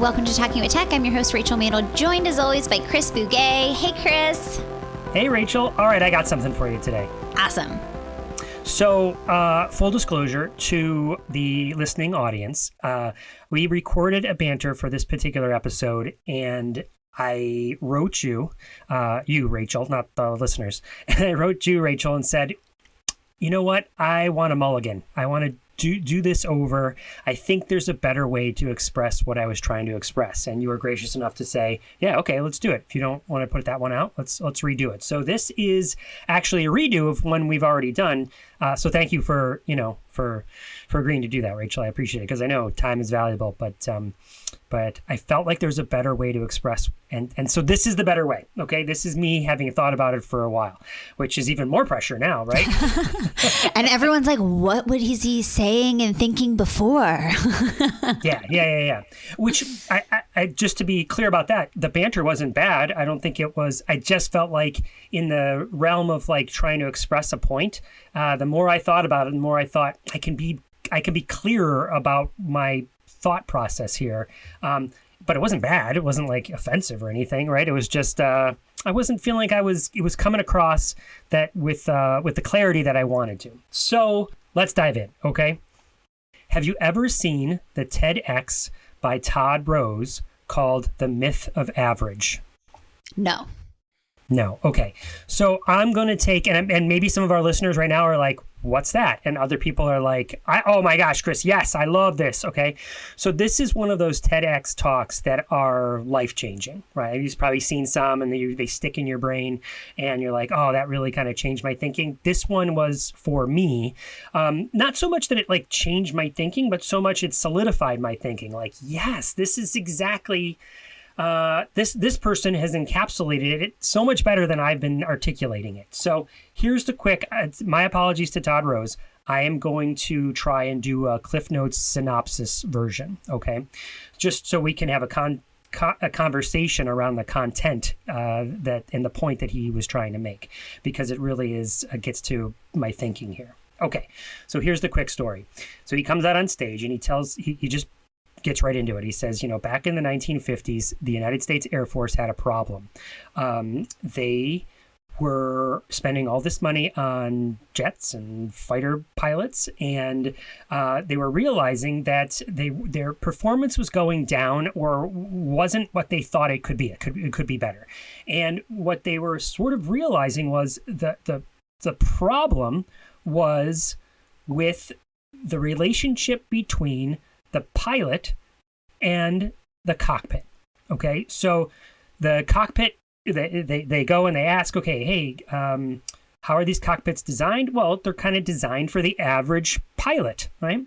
Welcome to Talking with Tech. I'm your host, Rachel Mantle, joined as always by Chris Bouguet. Hey, Chris. Hey, Rachel. All right, I got something for you today. Awesome. So, full disclosure to the listening audience, we recorded a banter for this particular episode, and I wrote you, Rachel, not the listeners. And I wrote you, Rachel, and said, you know what? I want a mulligan. I want to do this over. I think there's a better way to express what I was trying to express. And you were gracious enough to say, yeah, okay, let's do it. If you don't want to put that one out, let's redo it. So this is actually a redo of one we've already done. So thank you for agreeing to do that, Rachel. I appreciate it because I know time is valuable, but I felt like there's a better way to express. And so this is the better way. Okay. This is me having thought about it for a while, which is even more pressure now, right? And everyone's like, what was he saying and thinking before? Yeah. Which I just to be clear about that, the banter wasn't bad. I don't think it was. I just felt like in the realm of like trying to express a point, the more I thought about it, the more I thought I can be clearer about my thought process here. But it wasn't bad. It wasn't like offensive or anything, right? It was just I wasn't feeling like it was coming across that with the clarity that I wanted to. So let's dive in, okay? Have you ever seen the TEDx by Todd Rose called The Myth of Average? No. Okay. So I'm going to take, and maybe some of our listeners right now are like, what's that? And other people are like, oh my gosh, Chris, yes, I love this. Okay. So this is one of those TEDx talks that are life-changing, right? You've probably seen some and they stick in your brain and you're like, oh, that really kind of changed my thinking. This one was for me. Not so much that it like changed my thinking, but so much it solidified my thinking. Like, yes, this is exactly... this person has encapsulated it so much better than I've been articulating it. So here's the quick, my apologies to Todd Rose. I am going to try and do a Cliff Notes synopsis version, okay? Just so we can have a conversation around the content that and the point that he was trying to make, because it really is gets to my thinking here. Okay, so here's the quick story. So he comes out on stage and he just gets right into it. He says, back in the 1950s, the United States Air Force had a problem. They were spending all this money on jets and fighter pilots, and they were realizing that their performance was going down or wasn't what they thought it could be. It could be better. And what they were sort of realizing was the problem was with the relationship between the pilot and the cockpit. Okay, so the cockpit, they go and they ask, okay, hey, how are these cockpits designed? Well, they're kind of designed for the average pilot, right?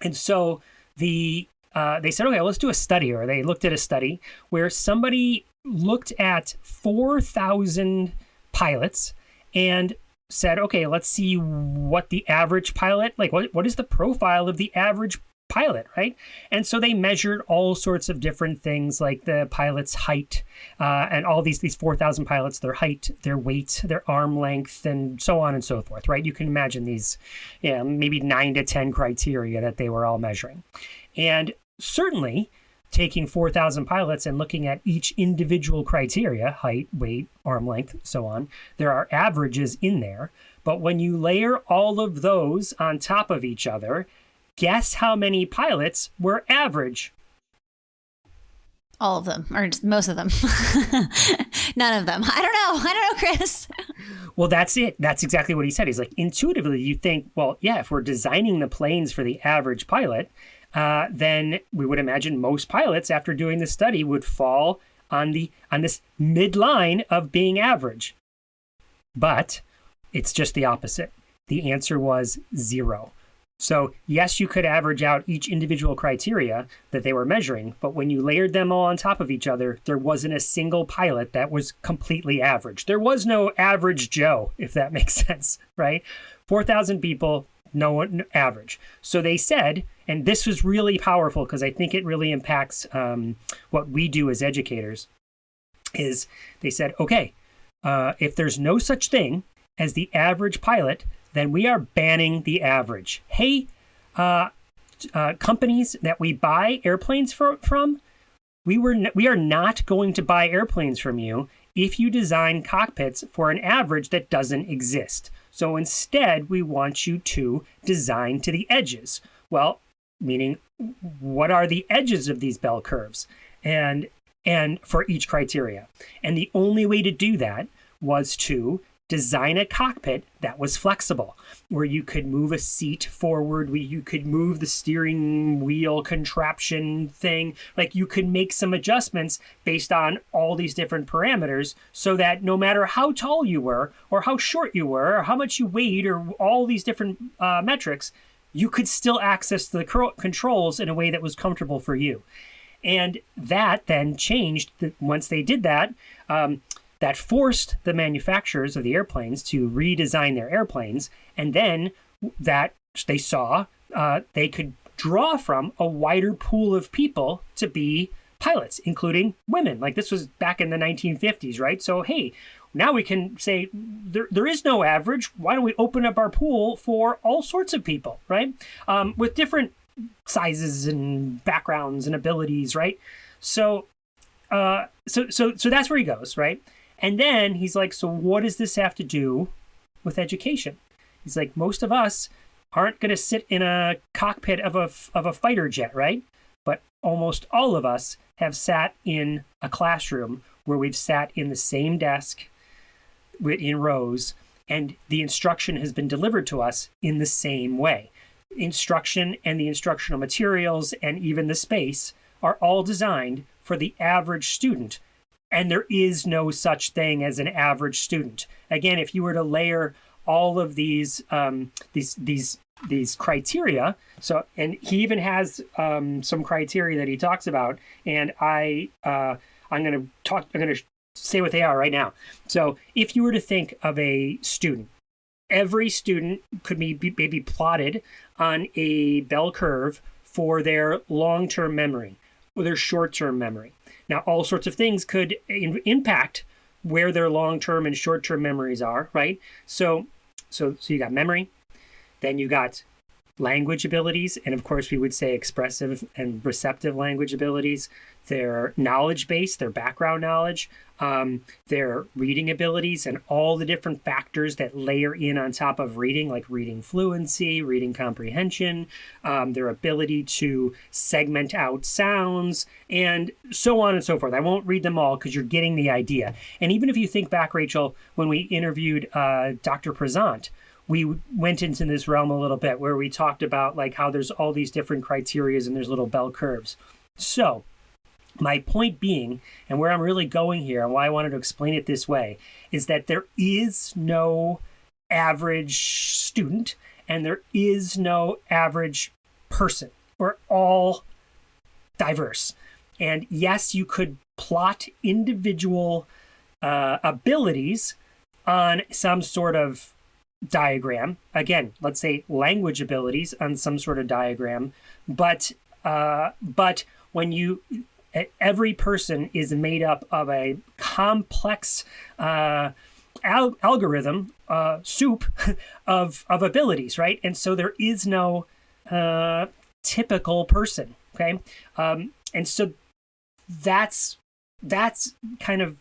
And so they said, okay, let's do a study, or they looked at a study where somebody looked at 4,000 pilots and said, okay, let's see what the average pilot, like what is the profile of the average pilot, right? And so they measured all sorts of different things, like the pilot's height, and all these 4,000 pilots, their height, their weight, their arm length, and so on and so forth, right? You can imagine these, maybe 9 to 10 criteria that they were all measuring. And certainly taking 4,000 pilots and looking at each individual criteria, height, weight, arm length, so on, there are averages in there. But when you layer all of those on top of each other, guess how many pilots were average? All of them, or most of them. None of them. I don't know, Chris. Well, that's it. That's exactly what he said. He's like, intuitively, you think, well, yeah, if we're designing the planes for the average pilot, then we would imagine most pilots, after doing the study, would fall on this midline of being average. But it's just the opposite. The answer was 0. So yes, you could average out each individual criteria that they were measuring, but when you layered them all on top of each other, there wasn't a single pilot that was completely average. There was no average Joe, if that makes sense, right? 4,000 people, no one average. So they said, and this was really powerful because I think it really impacts what we do as educators, is they said, okay, if there's no such thing as the average pilot, then we are banning the average. Hey, companies that we buy airplanes from, we are not going to buy airplanes from you if you design cockpits for an average that doesn't exist. So instead, we want you to design to the edges. Well, meaning, what are the edges of these bell curves? And for each criteria. And the only way to do that was to design a cockpit that was flexible, where you could move a seat forward, where you could move the steering wheel contraption thing. Like, you could make some adjustments based on all these different parameters, so that no matter how tall you were, or how short you were, or how much you weighed, or all these different metrics, you could still access the controls in a way that was comfortable for you. And that then changed once they did that. That forced the manufacturers of the airplanes to redesign their airplanes. And then that they saw they could draw from a wider pool of people to be pilots, including women. Like, this was back in the 1950s, right? So, hey, now we can say there is no average. Why don't we open up our pool for all sorts of people, right? With different sizes and backgrounds and abilities, right? So that's where he goes, right? And then he's like, so what does this have to do with education? He's like, most of us aren't going to sit in a cockpit of a fighter jet, right? But almost all of us have sat in a classroom where we've sat in the same desk in rows, and the instruction has been delivered to us in the same way. Instruction and the instructional materials and even the space are all designed for the average student. And there is no such thing as an average student. Again, if you were to layer all of these criteria, so, and he even has some criteria that he talks about, and I'm going to say what they are right now. So, if you were to think of a student, every student could be maybe plotted on a bell curve for their long-term memory or their short-term memory. Now, all sorts of things could impact where their long-term and short-term memories are, right? So you got memory, then you got language abilities, and of course we would say expressive and receptive language abilities, their knowledge base, their background knowledge, their reading abilities, and all the different factors that layer in on top of reading, like reading fluency, reading comprehension, their ability to segment out sounds, and so on and so forth. I won't read them all because you're getting the idea. And even if you think back, Rachel, when we interviewed Dr. Prezant, we went into this realm a little bit where we talked about like how there's all these different criterias and there's little bell curves. So my point being, and where I'm really going here and why I wanted to explain it this way, is that there is no average student and there is no average person. We're all diverse. And yes, you could plot individual abilities on some sort of diagram. Again, let's say language abilities on some sort of diagram, but when every person is made up of a complex algorithm soup of abilities, right? And so there is no typical person, okay? And so that's kind of,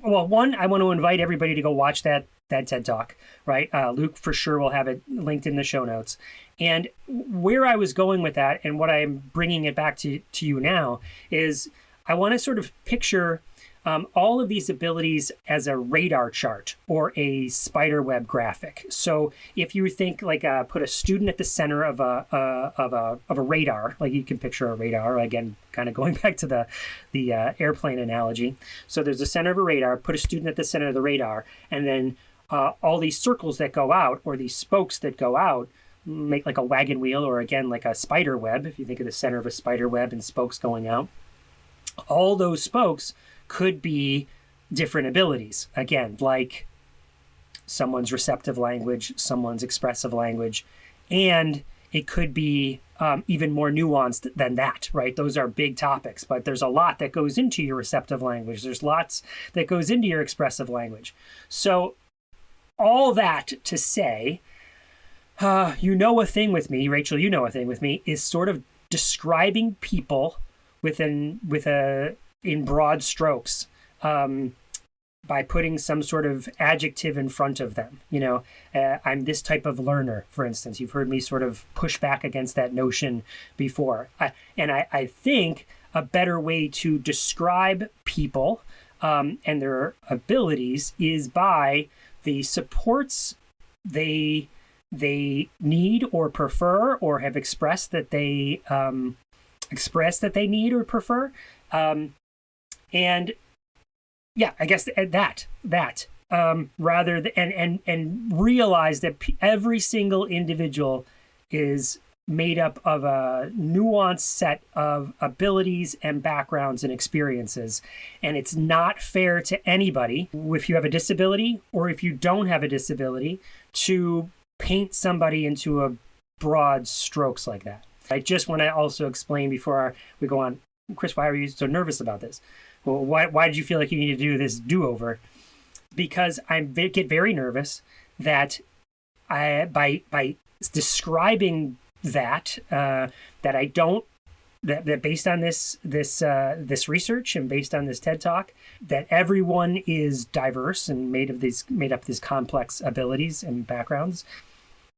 well, one, I want to invite everybody to go watch that TED Talk, right? Luke for sure will have it linked in the show notes. And where I was going with that and what I'm bringing it back to you now is I want to sort of picture all of these abilities as a radar chart or a spider web graphic. So if you think like put a student at the center of a radar, like you can picture a radar, again, kind of going back to the airplane analogy. So there's the center of a radar, put a student at the center of the radar, and then all these circles that go out or these spokes that go out make like a wagon wheel or again like a spider web. If you think of the center of a spider web and spokes going out, all those spokes could be different abilities. Again, like someone's receptive language, someone's expressive language, and it could be even more nuanced than that, right? Those are big topics, but there's a lot that goes into your receptive language. There's lots that goes into your expressive language. So all that to say, you know a thing with me, Rachel, you know a thing with me, is sort of describing people in broad strokes, by putting some sort of adjective in front of them. I'm this type of learner, for instance. You've heard me sort of push back against that notion before. I think a better way to describe people and their abilities is by the supports they need or prefer, or have expressed that they need or prefer. And yeah, I guess that rather than, and realize that every single individual is made up of a nuanced set of abilities and backgrounds and experiences. And it's not fair to anybody, if you have a disability or if you don't have a disability, to paint somebody into a broad strokes like that. I just want to also explain before we go on, Chris, why are you so nervous about this? Well, why did you feel like you need to do this do-over? Because I get very nervous that by describing that based on this research and based on this TED Talk, that everyone is diverse and made up these complex abilities and backgrounds,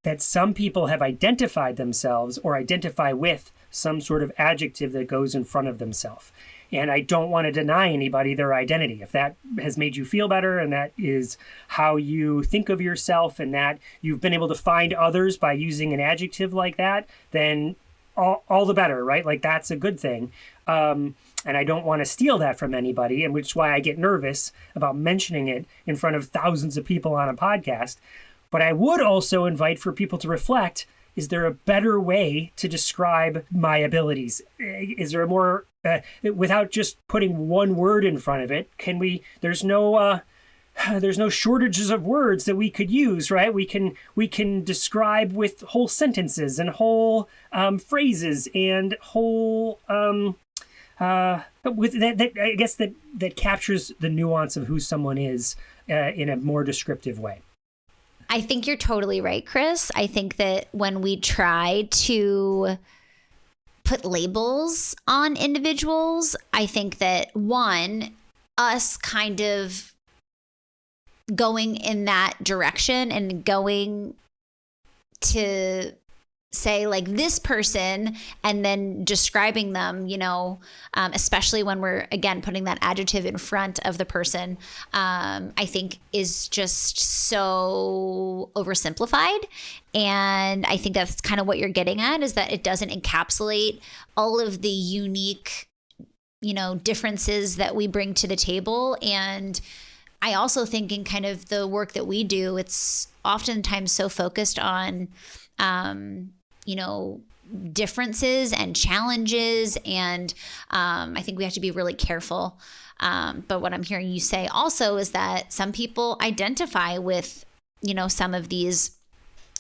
that some people have identified themselves or identify with some sort of adjective that goes in front of themselves. And I don't want to deny anybody their identity. If that has made you feel better and that is how you think of yourself and that you've been able to find others by using an adjective like that, then all the better, right? Like, that's a good thing. And I don't want to steal that from anybody, and which is why I get nervous about mentioning it in front of thousands of people on a podcast. But I would also invite for people to reflect, is there a better way to describe my abilities? Is there a more, without just putting one word in front of it, there's no shortages of words that we could use, right? We can describe with whole sentences and whole phrases and whole, with that, I guess that captures the nuance of who someone is in a more descriptive way. I think you're totally right, Chris. I think that when we try to put labels on individuals, I think that us kind of going in that direction and going to say like this person and then describing them, especially when we're, again, putting that adjective in front of the person, I think is just so oversimplified. And I think that's kind of what you're getting at, is that it doesn't encapsulate all of the unique, differences that we bring to the table. And I also think in kind of the work that we do, it's oftentimes so focused on, differences and challenges. And I think we have to be really careful. But what I'm hearing you say also is that some people identify with, some of these,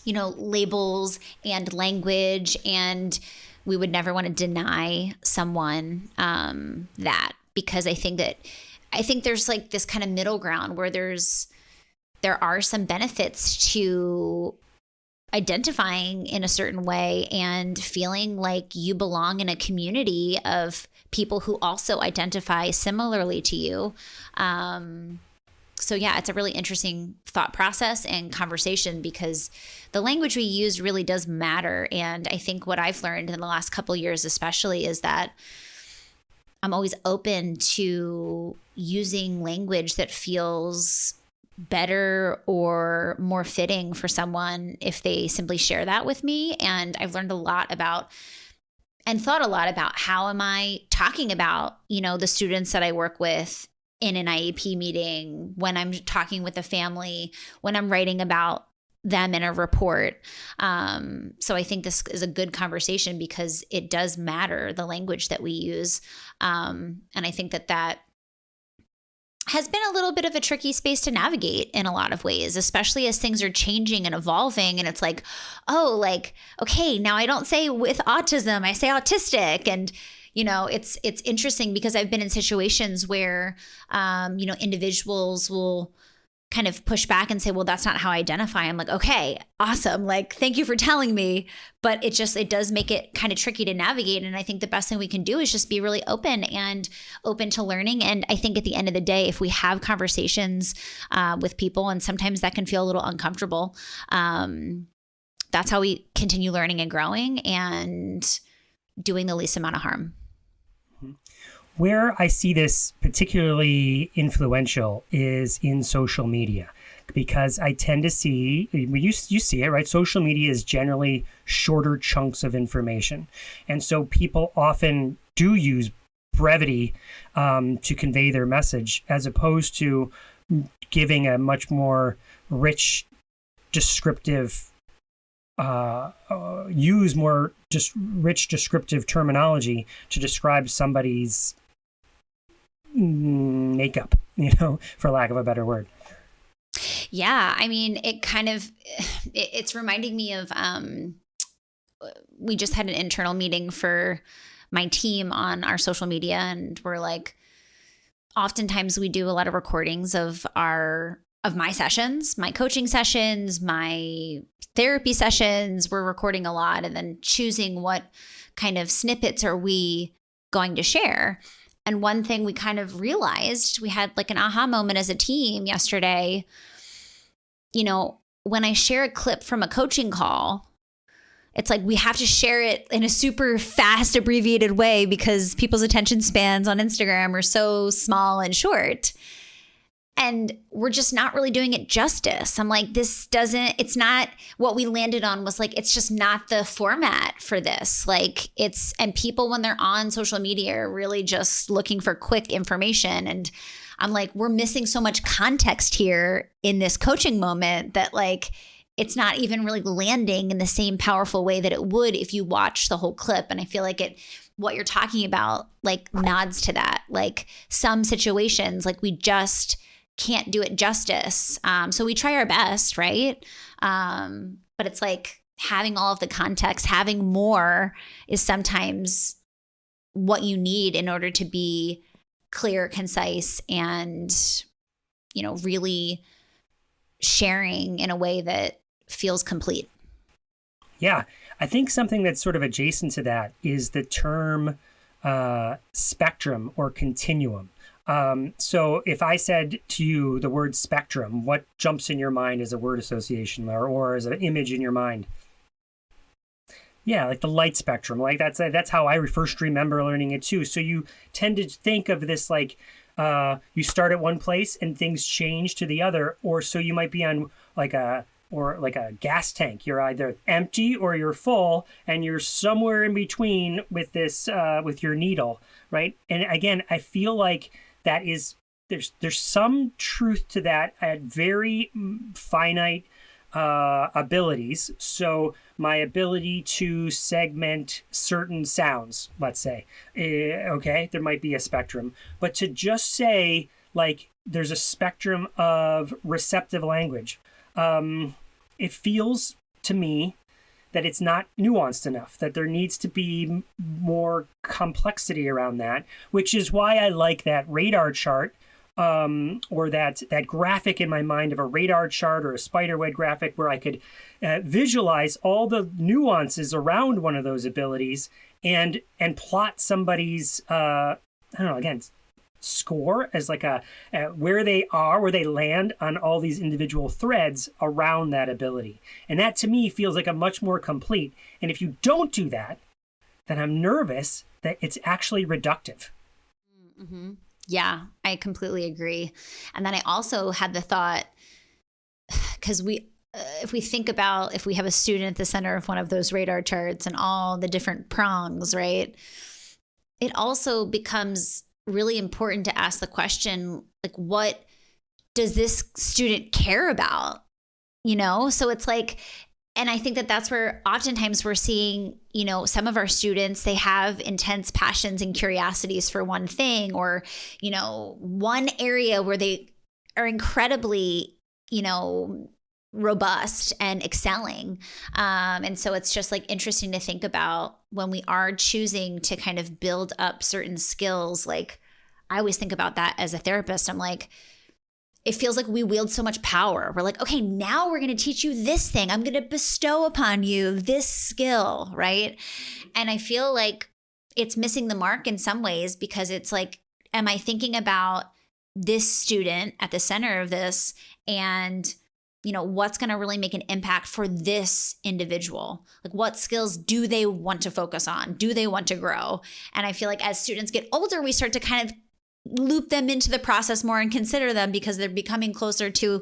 labels and language, and we would never want to deny someone that, because I think there's like this kind of middle ground where there are some benefits to identifying in a certain way and feeling like you belong in a community of people who also identify similarly to you. So yeah, it's a really interesting thought process and conversation, because the language we use really does matter. And I think what I've learned in the last couple of years especially is that I'm always open to using language that feels better or more fitting for someone if they simply share that with me. And I've learned a lot about and thought a lot about, how am I talking about, the students that I work with in an IEP meeting, when I'm talking with a family, when I'm writing about them in a report. So I think this is a good conversation because it does matter, the language that we use. And I think that has been a little bit of a tricky space to navigate in a lot of ways, especially as things are changing and evolving. And it's like, okay, now I don't say with autism, I say autistic. And, it's interesting because I've been in situations where, individuals will kind of push back and say, well, that's not how I identify. I'm like, okay, awesome. Like, thank you for telling me. But it does make it kind of tricky to navigate. And I think the best thing we can do is just be really open to learning. And I think at the end of the day, if we have conversations with people, and sometimes that can feel a little uncomfortable, that's how we continue learning and growing and doing the least amount of harm. Where I see this particularly influential is in social media, because I tend to see, you see it, right? Social media is generally shorter chunks of information. And so people often do use brevity to convey their message, as opposed to giving a much more rich, descriptive, use more just rich, descriptive terminology to describe somebody's makeup, for lack of a better word. Yeah. I mean, it's reminding me of, we just had an internal meeting for my team on our social media, and we're like, oftentimes we do a lot of recordings of my sessions, my coaching sessions, my therapy sessions. We're recording a lot and then choosing what kind of snippets are we going to share. And one thing we kind of realized, we had like an aha moment as a team yesterday. When I share a clip from a coaching call, it's like we have to share it in a super fast, abbreviated way because people's attention spans on Instagram are so small and short. And we're just not really doing it justice. I'm like, it's not what we landed on was like, it's just not the format for this. Like and people when they're on social media are really just looking for quick information. And I'm like, we're missing so much context here in this coaching moment that like, it's not even really landing in the same powerful way that it would if you watch the whole clip. And I feel like what you're talking about, like nods to that. Like some situations, like we just can't do it justice. So we try our best, right? But it's like having all of the context, having more is sometimes what you need in order to be clear, concise, and, really sharing in a way that feels complete. Yeah. I think something that's sort of adjacent to that is the term spectrum or continuum. So if I said to you the word spectrum, what jumps in your mind as a word association or as an image in your mind? Yeah, like the light spectrum. Like that's how I first remember learning it too. So you tend to think of this like you start at one place and things change to the other, or so you might be on like a gas tank. You're either empty or you're full, and you're somewhere in between with this with your needle, right? And again, I feel like that is there's some truth to that at very finite abilities. So my ability to segment certain sounds, let's say, okay, there might be a spectrum, but to just say like there's a spectrum of receptive language, it feels to me that it's not nuanced enough, that there needs to be more complexity around that, which is why I like that radar chart, or that graphic in my mind of a radar chart or a spiderweb graphic where I could visualize all the nuances around one of those abilities and plot somebody's, score as like where they land on all these individual threads around that ability. And that to me feels like a much more complete. And if you don't do that, then I'm nervous that it's actually reductive. Mm-hmm. Yeah, I completely agree. And then I also had the thought, because if we have a student at the center of one of those radar charts and all the different prongs, right? It also becomes really important to ask the question, like, what does this student care about? So it's like, and I think that that's where oftentimes we're seeing, some of our students, they have intense passions and curiosities for one thing, or, one area where they are incredibly, robust and excelling. And so it's just like interesting to think about when we are choosing to kind of build up certain skills. Like I always think about that as a therapist. I'm like, it feels like we wield so much power. We're like, okay, now we're going to teach you this thing. I'm going to bestow upon you this skill, right? And I feel like it's missing the mark in some ways, because it's like, am I thinking about this student at the center of this, and what's going to really make an impact for this individual? Like, what skills do they want to focus on? Do they want to grow? And I feel like as students get older, we start to kind of loop them into the process more and consider them because they're becoming closer to,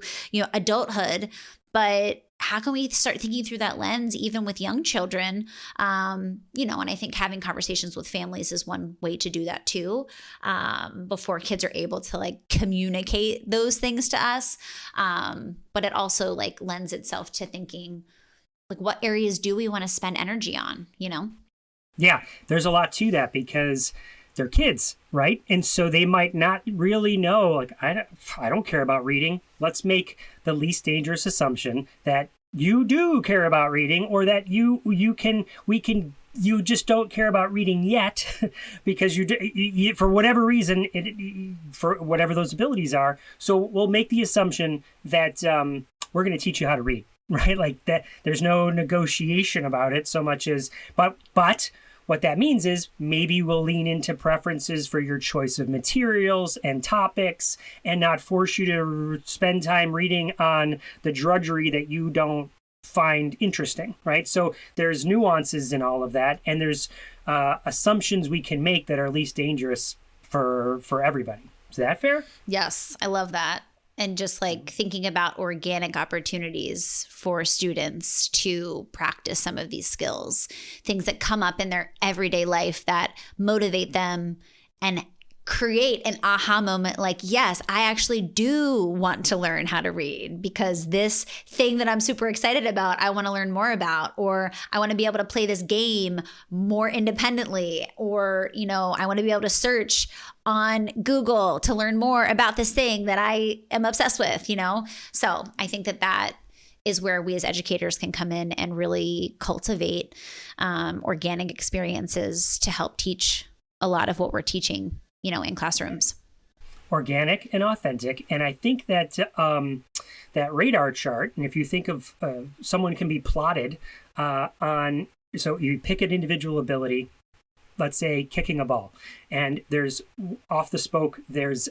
adulthood. But how can we start thinking through that lens even with young children? And I think having conversations with families is one way to do that too, before kids are able to like communicate those things to us. But it also like lends itself to thinking like, what areas do we want to spend energy on, Yeah, there's a lot to that because they're kids, right? And so they might not really know, like, I don't care about reading. Let's make the least dangerous assumption that you do care about reading, or that you just don't care about reading yet because you for whatever reason, for whatever those abilities are. So we'll make the assumption that we're going to teach you how to read, right? Like that, there's no negotiation about it so much as, but what that means is maybe we'll lean into preferences for your choice of materials and topics and not force you to spend time reading on the drudgery that you don't find interesting, right? So there's nuances in all of that, and there's assumptions we can make that are least dangerous for everybody. Is that fair? Yes, I love that. And just like thinking about organic opportunities for students to practice some of these skills, things that come up in their everyday life that motivate them and create an aha moment like, yes, I actually do want to learn how to read because this thing that I'm super excited about, I want to learn more about, or I want to be able to play this game more independently, or, I want to be able to search on Google to learn more about this thing that I am obsessed with, So I think that is where we as educators can come in and really cultivate organic experiences to help teach a lot of what we're teaching, in classrooms. Organic and authentic. And I think that that radar chart, and if you think of someone can be plotted on, so you pick an individual ability, let's say kicking a ball, and there's off the spoke, there's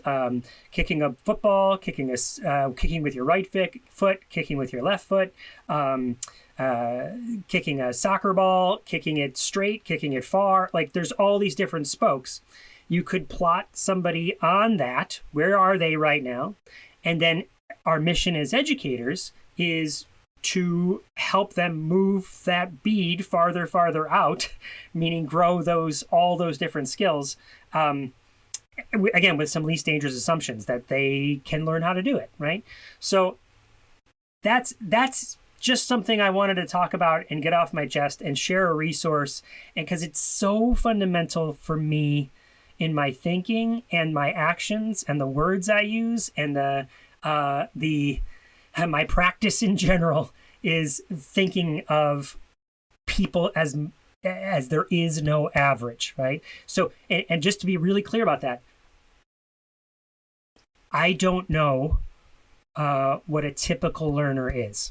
kicking a football, kicking with your right foot, kicking with your left foot, kicking a soccer ball, kicking it straight, kicking it far. Like there's all these different spokes. You could plot somebody on that. Where are they right now? And then our mission as educators is to help them move that bead farther out, meaning grow all those different skills. Again, with some least dangerous assumptions that they can learn how to do it, right? So that's just something I wanted to talk about and get off my chest and share a resource, and because it's so fundamental for me in my thinking and my actions and the words I use and my practice in general is thinking of people as there is no average, right? So, and just to be really clear about that, I don't know what a typical learner is.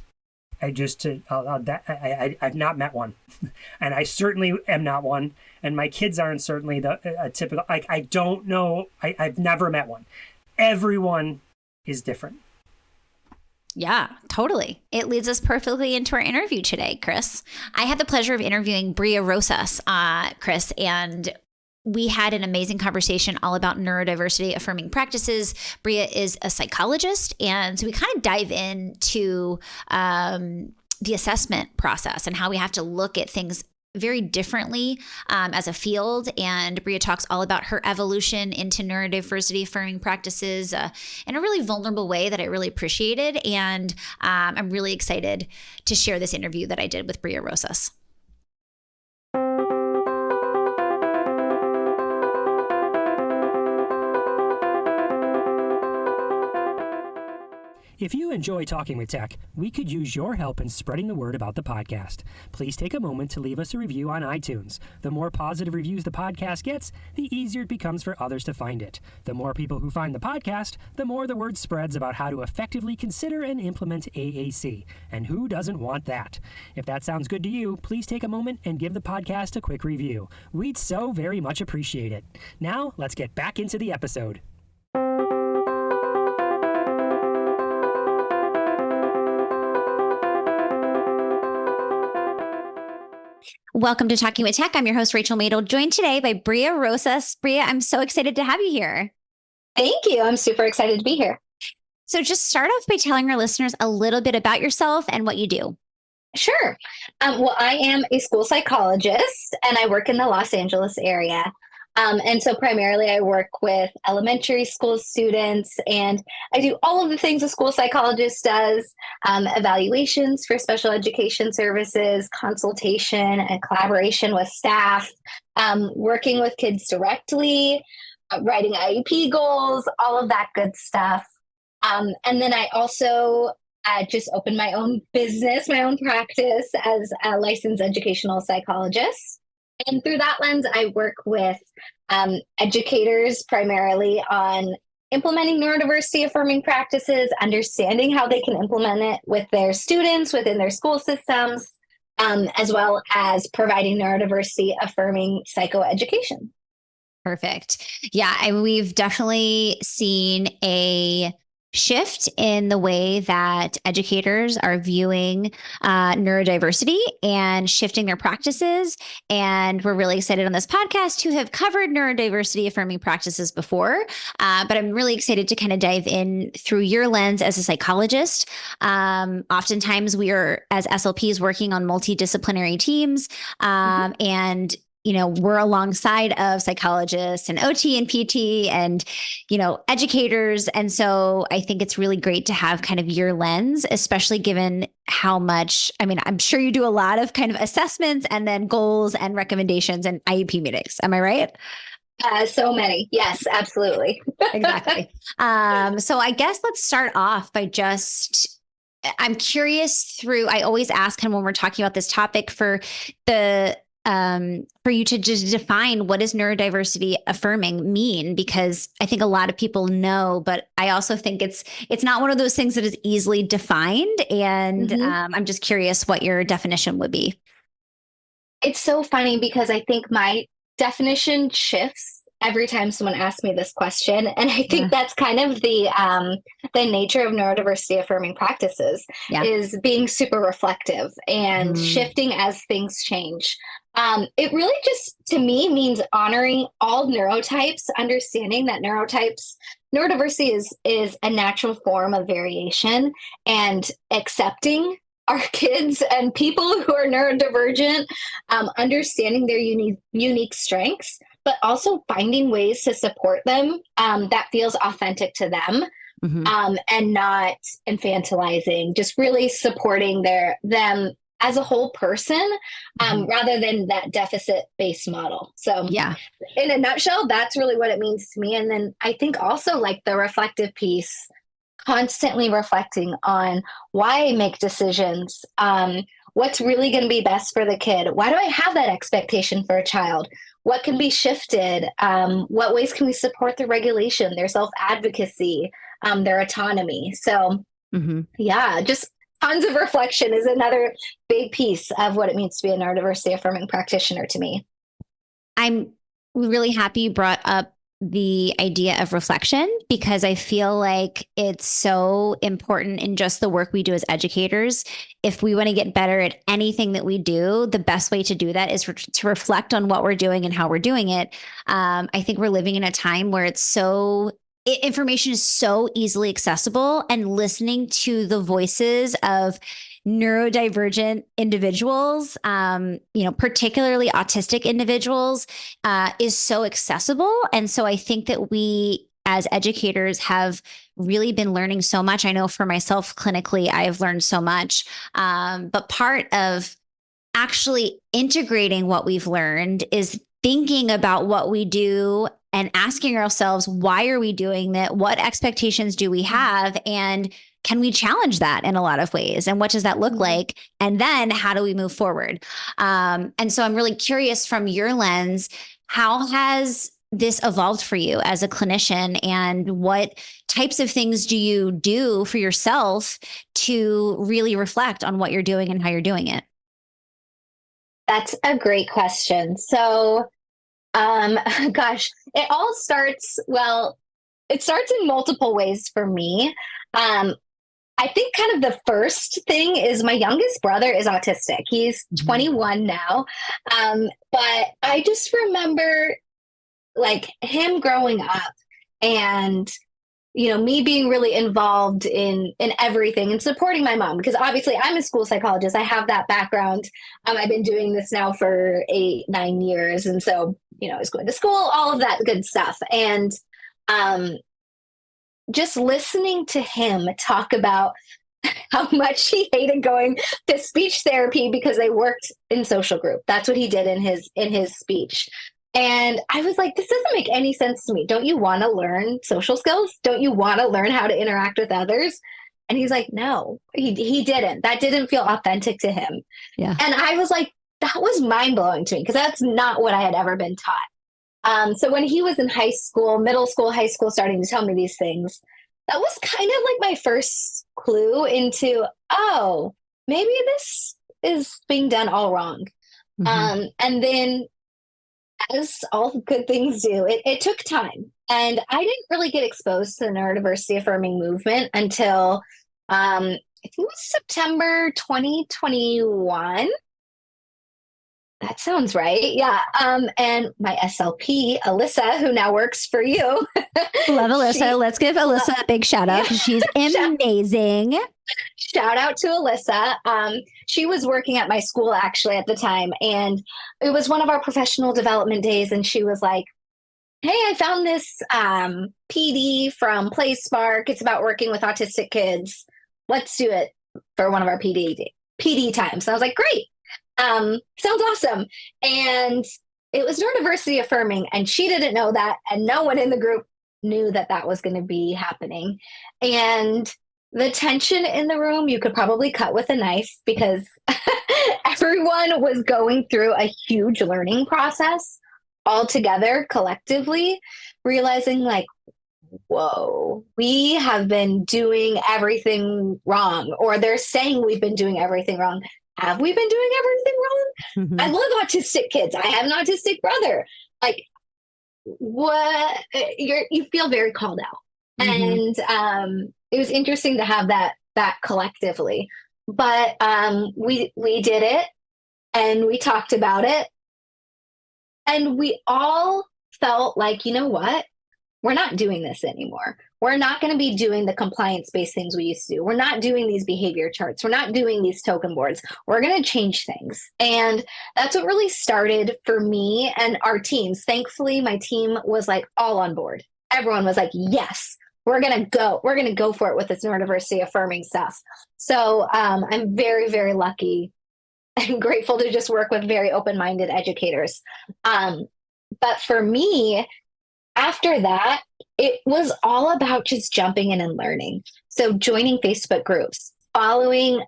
I've not met one, and I certainly am not one, and my kids aren't certainly a typical. I don't know. I've never met one. Everyone is different. Yeah, totally. It leads us perfectly into our interview today, Chris. I had the pleasure of interviewing Breea Rosas, Chris, and we had an amazing conversation all about neurodiversity affirming practices. Breea is a psychologist, and so we kind of dive into the assessment process and how we have to look at things very differently as a field. And Breea talks all about her evolution into neurodiversity affirming practices in a really vulnerable way that I really appreciated. And I'm really excited to share this interview that I did with Breea Rosas. If you enjoy Talking with Tech, we could use your help in spreading the word about the podcast. Please take a moment to leave us a review on iTunes. The more positive reviews the podcast gets, the easier it becomes for others to find it. The more people who find the podcast, the more the word spreads about how to effectively consider and implement AAC. And who doesn't want that? If that sounds good to you, please take a moment and give the podcast a quick review. We'd so very much appreciate it. Now, let's get back into the episode. Welcome to Talking with Tech. I'm your host, Rachel Madel, joined today by Breea Rosas. Breea, I'm so excited to have you here. Thank you. I'm super excited to be here. So just start off by telling our listeners a little bit about yourself and what you do. Sure. Well, I am a school psychologist and I work in the Los Angeles area. And so primarily I work with elementary school students, and I do all of the things a school psychologist does, evaluations for special education services, consultation and collaboration with staff, working with kids directly, writing IEP goals, all of that good stuff. And then I also just opened my own business, my own practice as a licensed educational psychologist. And through that lens, I work with educators primarily on implementing neurodiversity affirming practices, understanding how they can implement it with their students within their school systems, as well as providing neurodiversity affirming psychoeducation. Perfect. Yeah, we've definitely seen a shift in the way that educators are viewing neurodiversity and shifting their practices. And we're really excited on this podcast to have covered neurodiversity affirming practices before. But I'm really excited to kind of dive in through your lens as a psychologist. Oftentimes we are, as SLPs, working on multidisciplinary teams, and we're alongside of psychologists and OT and PT and, educators. And so I think it's really great to have kind of your lens, especially given how much, I'm sure you do a lot of kind of assessments and then goals and recommendations and IEP meetings. Am I right? So many. Yes, absolutely. Exactly. So I guess let's start off by I'm curious I always ask kind of when we're talking about this topic for you to just define what does neurodiversity affirming mean, because I think a lot of people know, but I also think it's not one of those things that is easily defined. And I'm just curious what your definition would be. It's so funny because I think my definition shifts every time someone asks me this question. And I think that's kind of the nature of neurodiversity affirming practices is being super reflective and shifting as things change. It really just, to me, means honoring all neurotypes, understanding that neurodiversity is a natural form of variation, and accepting our kids and people who are neurodivergent, understanding their unique strengths, but also finding ways to support them that feels authentic to them, and not infantilizing, just really supporting them as a whole person, rather than that deficit-based model. So in a nutshell, that's really what it means to me. And then I think also like the reflective piece, constantly reflecting on why I make decisions, what's really going to be best for the kid. Why do I have that expectation for a child? What can be shifted? What ways can we support their regulation, their self-advocacy, their autonomy? So just tons of reflection is another big piece of what it means to be a neurodiversity affirming practitioner to me. I'm really happy you brought up the idea of reflection, because I feel like it's so important in just the work we do as educators. If we want to get better at anything that we do, the best way to do that is to reflect on what we're doing and how we're doing it. I think we're living in a time where information is so easily accessible, and listening to the voices of neurodivergent individuals, particularly autistic individuals, is so accessible. And so I think that we as educators have really been learning so much. I know for myself clinically, I have learned so much, but part of actually integrating what we've learned is thinking about what we do and asking ourselves, why are we doing that? What expectations do we have? And can we challenge that in a lot of ways? And what does that look like? And then how do we move forward? And so I'm really curious from your lens, how has this evolved for you as a clinician, and what types of things do you do for yourself to really reflect on what you're doing and how you're doing it? That's a great question. So, gosh, it all starts, well, it starts in multiple ways for me. I think kind of the first thing is my youngest brother is autistic. He's 21 now. But I just remember like him growing up and, you know, me being really involved in everything and supporting my mom, because obviously I'm a school psychologist. I have that background. I've been doing this now for 8-9 years. And so, you know, I was going to school, all of that good stuff. And, just listening to him talk about how much he hated going to speech therapy because they worked in social group. That's what he did in his speech. And I was like, this doesn't make any sense to me. Don't you want to learn social skills? Don't you want to learn how to interact with others? And he's like, no, he didn't. That didn't feel authentic to him. Yeah. And I was like, that was mind blowing to me because that's not what I had ever been taught. So when he was in high school, middle school, high school, starting to tell me these things, that was kind of like my first clue into, oh, maybe this is being done all wrong. And then, as all good things do, it took time. And I didn't really get exposed to the neurodiversity affirming movement until I think it was September 2021. That sounds right. Yeah. And my SLP, Alyssa, who now works for you. Love Alyssa. Let's give Alyssa a big shout out because she's amazing. Shout out to Alyssa. She was working at my school actually at the time. And it was one of our professional development days. And she was like, hey, I found this PD from Play Spark. It's about working with autistic kids. Let's do it for one of our PD times. And I was like, great. Sounds awesome. And it was neurodiversity affirming, and she didn't know that, and no one in the group knew that that was going to be happening. And the tension in the room, you could probably cut with a knife because everyone was going through a huge learning process all together collectively, realizing like, whoa, we have been doing everything wrong, or they're saying we've been doing everything wrong. Have we been doing everything wrong? I love autistic kids. I have an autistic brother. Like, what? You feel very called out, and it was interesting to have that collectively. But we did it, and we talked about it, and we all felt like, you know what? We're not doing this anymore. We're not going to be doing the compliance-based things we used to do. We're not doing these behavior charts. We're not doing these token boards. We're going to change things. And that's what really started for me and our teams. Thankfully, my team was like all on board. Everyone was like, yes, we're going to go. We're going to go for it with this neurodiversity affirming stuff. So I'm very, very lucky and grateful to just work with very open-minded educators. But for me, after that, it was all about just jumping in and learning. So joining Facebook groups, following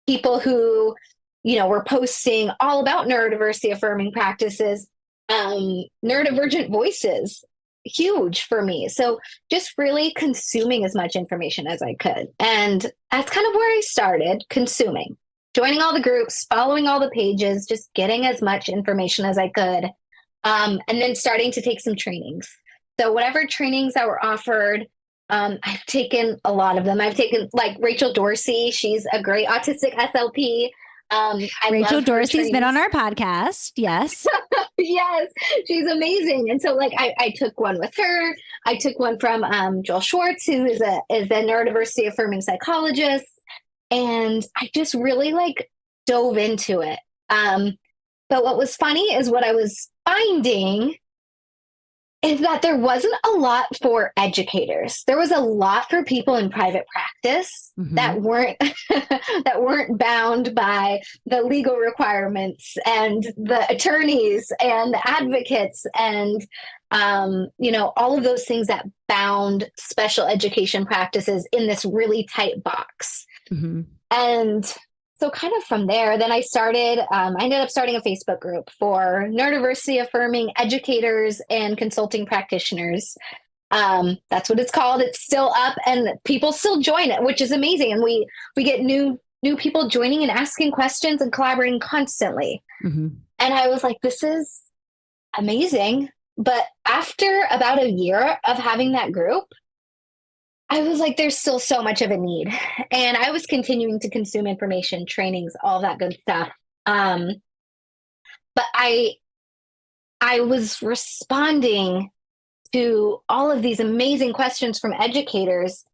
people who, you know, were posting all about neurodiversity affirming practices, neurodivergent voices, huge for me. So just really consuming as much information as I could. And that's kind of where I started, consuming, joining all the groups, following all the pages, just getting as much information as I could. And then starting to take some trainings. So whatever trainings that were offered, I've taken a lot of them. I've taken like Rachel Dorsey. She's a great autistic SLP. Rachel Dorsey's been on our podcast. Yes. Yes, she's amazing. And so like I took one with her. I took one from Joel Schwartz, who is a neurodiversity affirming psychologist. And I just really like dove into it. But what was funny is what I was finding is that there wasn't a lot for educators. There was a lot for people in private practice that weren't that weren't bound by the legal requirements and the attorneys and the advocates and all of those things that bound special education practices in this really tight box. And so kind of from there, then I ended up starting a Facebook group for neurodiversity affirming educators and consulting practitioners. That's what it's called. It's still up and people still join it, which is amazing. And we get new people joining and asking questions and collaborating constantly. And I was like, this is amazing. But after about a year of having that group, I was like, there's still so much of a need. And I was continuing to consume information, trainings, all that good stuff. But I was responding to all of these amazing questions from educators.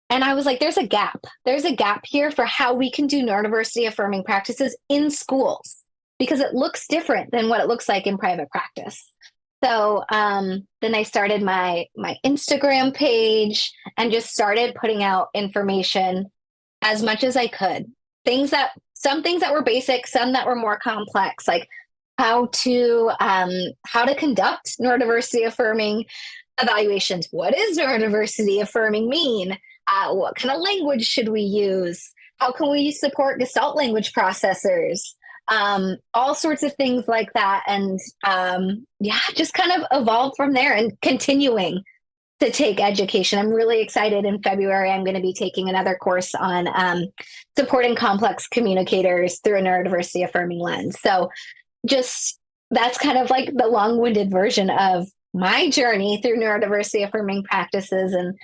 And I was like, there's a gap. There's a gap here for how we can do neurodiversity affirming practices in schools, because it looks different than what it looks like in private practice. So then I started my Instagram page and just started putting out information as much as I could. Some things that were basic, some that were more complex, like how to conduct neurodiversity affirming evaluations. What does neurodiversity affirming mean? What kind of language should we use? How can we support Gestalt language processors? All sorts of things like that. And just kind of evolved from there and continuing to take education. I'm really excited. In February, I'm going to be taking another course on supporting complex communicators through a neurodiversity affirming lens. So just that's kind of like the long-winded version of my journey through neurodiversity affirming practices. And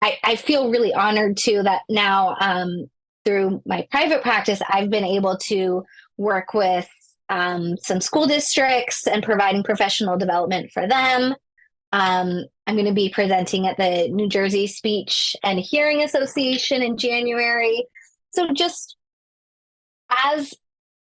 I feel really honored too that now through my private practice, I've been able to work with some school districts and providing professional development for them. I'm going to be presenting at the New Jersey Speech and Hearing Association in January. So just as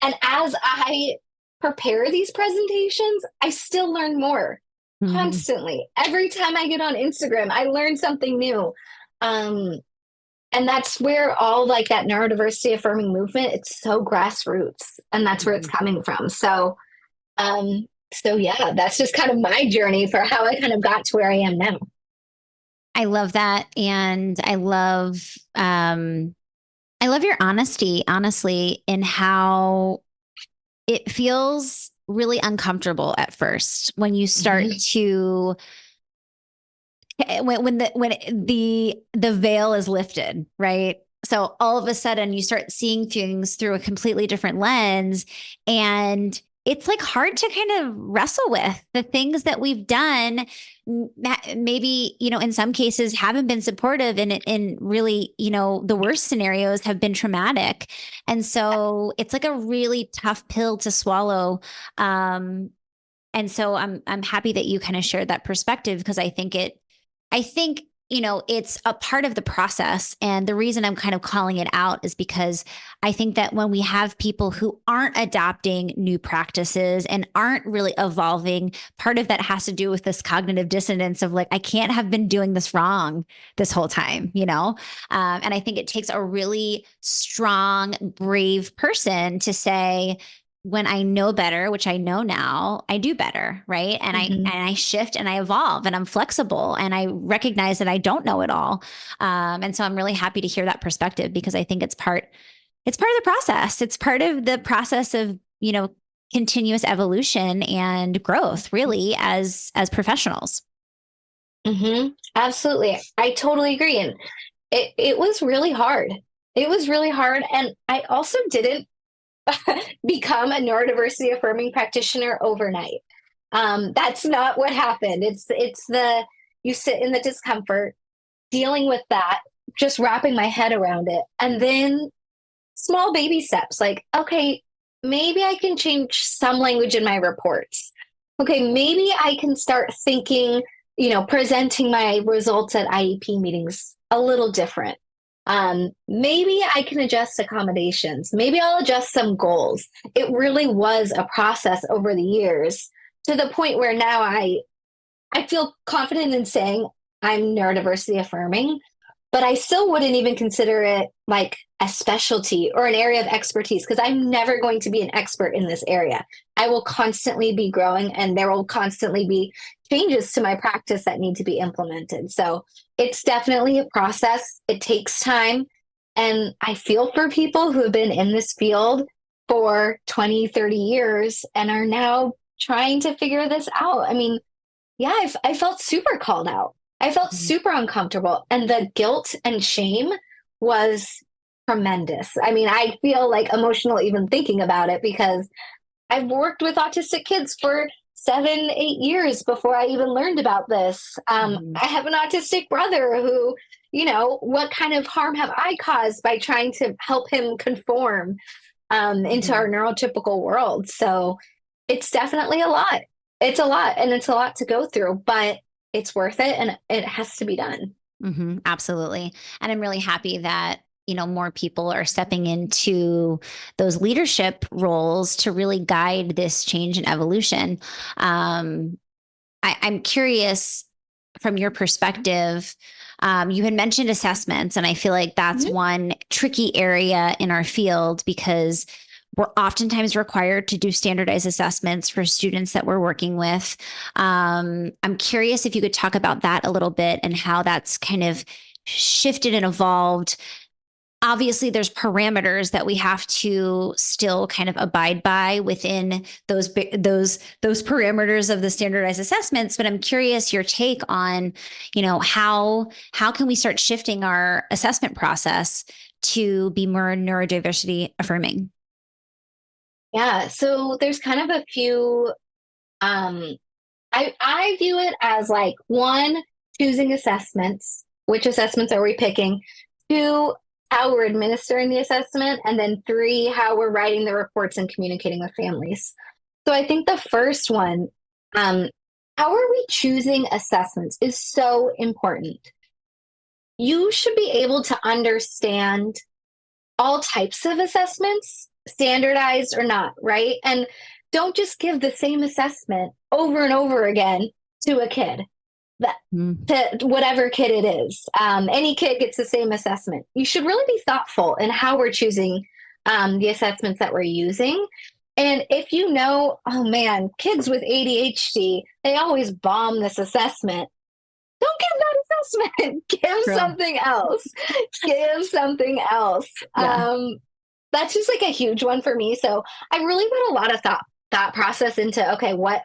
I prepare these presentations, I still learn more constantly. Every time I get on Instagram, I learn something new. And that's where all like that neurodiversity affirming movement, it's so grassroots, and that's where it's coming from. So yeah, that's just kind of my journey for how I kind of got to where I am now. I love that. And I love your honesty, honestly, in how it feels really uncomfortable at first when you start to when the veil is lifted, right? So all of a sudden you start seeing things through a completely different lens, and it's like hard to kind of wrestle with the things that we've done. Maybe, in some cases haven't been supportive, and in really, the worst scenarios have been traumatic. And so it's like a really tough pill to swallow. And so I'm happy that you kind of shared that perspective, because I think it's a part of the process. And the reason I'm kind of calling it out is because I think that when we have people who aren't adopting new practices and aren't really evolving, part of that has to do with this cognitive dissonance of like, I can't have been doing this wrong this whole time, And I think it takes a really strong, brave person to say, when I know better, which I know now, I do better, right? And I shift and I evolve and I'm flexible and I recognize that I don't know it all. And so I'm really happy to hear that perspective, because I think it's part of the process. It's part of the process of, continuous evolution and growth, really, as professionals. Absolutely. I totally agree. And it was really hard. It was really hard. And I also didn't become a neurodiversity affirming practitioner overnight. That's not what happened. You sit in the discomfort, dealing with that, just wrapping my head around it. And then small baby steps, like, okay, maybe I can change some language in my reports. Okay, maybe I can start thinking, presenting my results at IEP meetings a little different. Maybe I can adjust accommodations. Maybe I'll adjust some goals. It really was a process over the years, to the point where now I I feel confident in saying I'm neurodiversity affirming, but I still wouldn't even consider it like a specialty or an area of expertise because I'm never going to be an expert in this area. I will constantly be growing and there will constantly be changes to my practice that need to be implemented. So it's definitely a process. It takes time. And I feel for people who have been in this field for 20, 30 years and are now trying to figure this out. I mean, yeah, I felt super called out. I felt super uncomfortable. And the guilt and shame was tremendous. I mean, I feel like emotional even thinking about it because I've worked with autistic kids for 7, 8 years before I even learned about this. I have an autistic brother who, what kind of harm have I caused by trying to help him conform into our neurotypical world? So it's definitely a lot. It's a lot, and it's a lot to go through, but it's worth it, and it has to be done. Absolutely. And I'm really happy that, more people are stepping into those leadership roles to really guide this change and evolution. I'm curious from your perspective. You had mentioned assessments, and I feel like that's one tricky area in our field because we're oftentimes required to do standardized assessments for students that we're working with. I'm curious if you could talk about that a little bit and how that's kind of shifted and evolved. Obviously, there's parameters that we have to still kind of abide by within those parameters of the standardized assessments. But I'm curious your take on, how can we start shifting our assessment process to be more neurodiversity affirming? Yeah, so there's kind of a few. I view it as like one, choosing assessments. Which assessments are we picking? Two, how we're administering the assessment, and then three, how we're writing the reports and communicating with families. So I think the first one, how are we choosing assessments is so important. You should be able to understand all types of assessments, standardized or not, right? And don't just give the same assessment over and over again to a kid. To whatever kid it is. Any kid gets the same assessment. You should really be thoughtful in how we're choosing the assessments that we're using. And if oh man, kids with ADHD, they always bomb this assessment. Don't give that assessment. Give something else. Give something else. Yeah. That's just like a huge one for me. So I really put a lot of thought process into, okay, what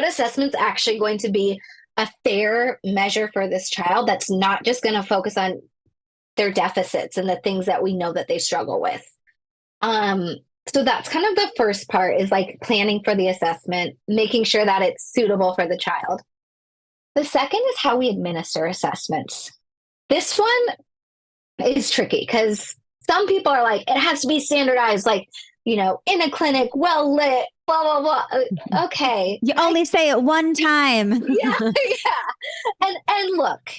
assessment's actually going to be a fair measure for this child that's not just going to focus on their deficits and the things that we know that they struggle with. So that's kind of the first part, is like planning for the assessment, making sure that it's suitable for the child. The second is how we administer assessments. This one is tricky because some people are like, it has to be standardized, like, in a clinic, well lit, blah, blah, blah. Okay. You only say it one time. Yeah. And look,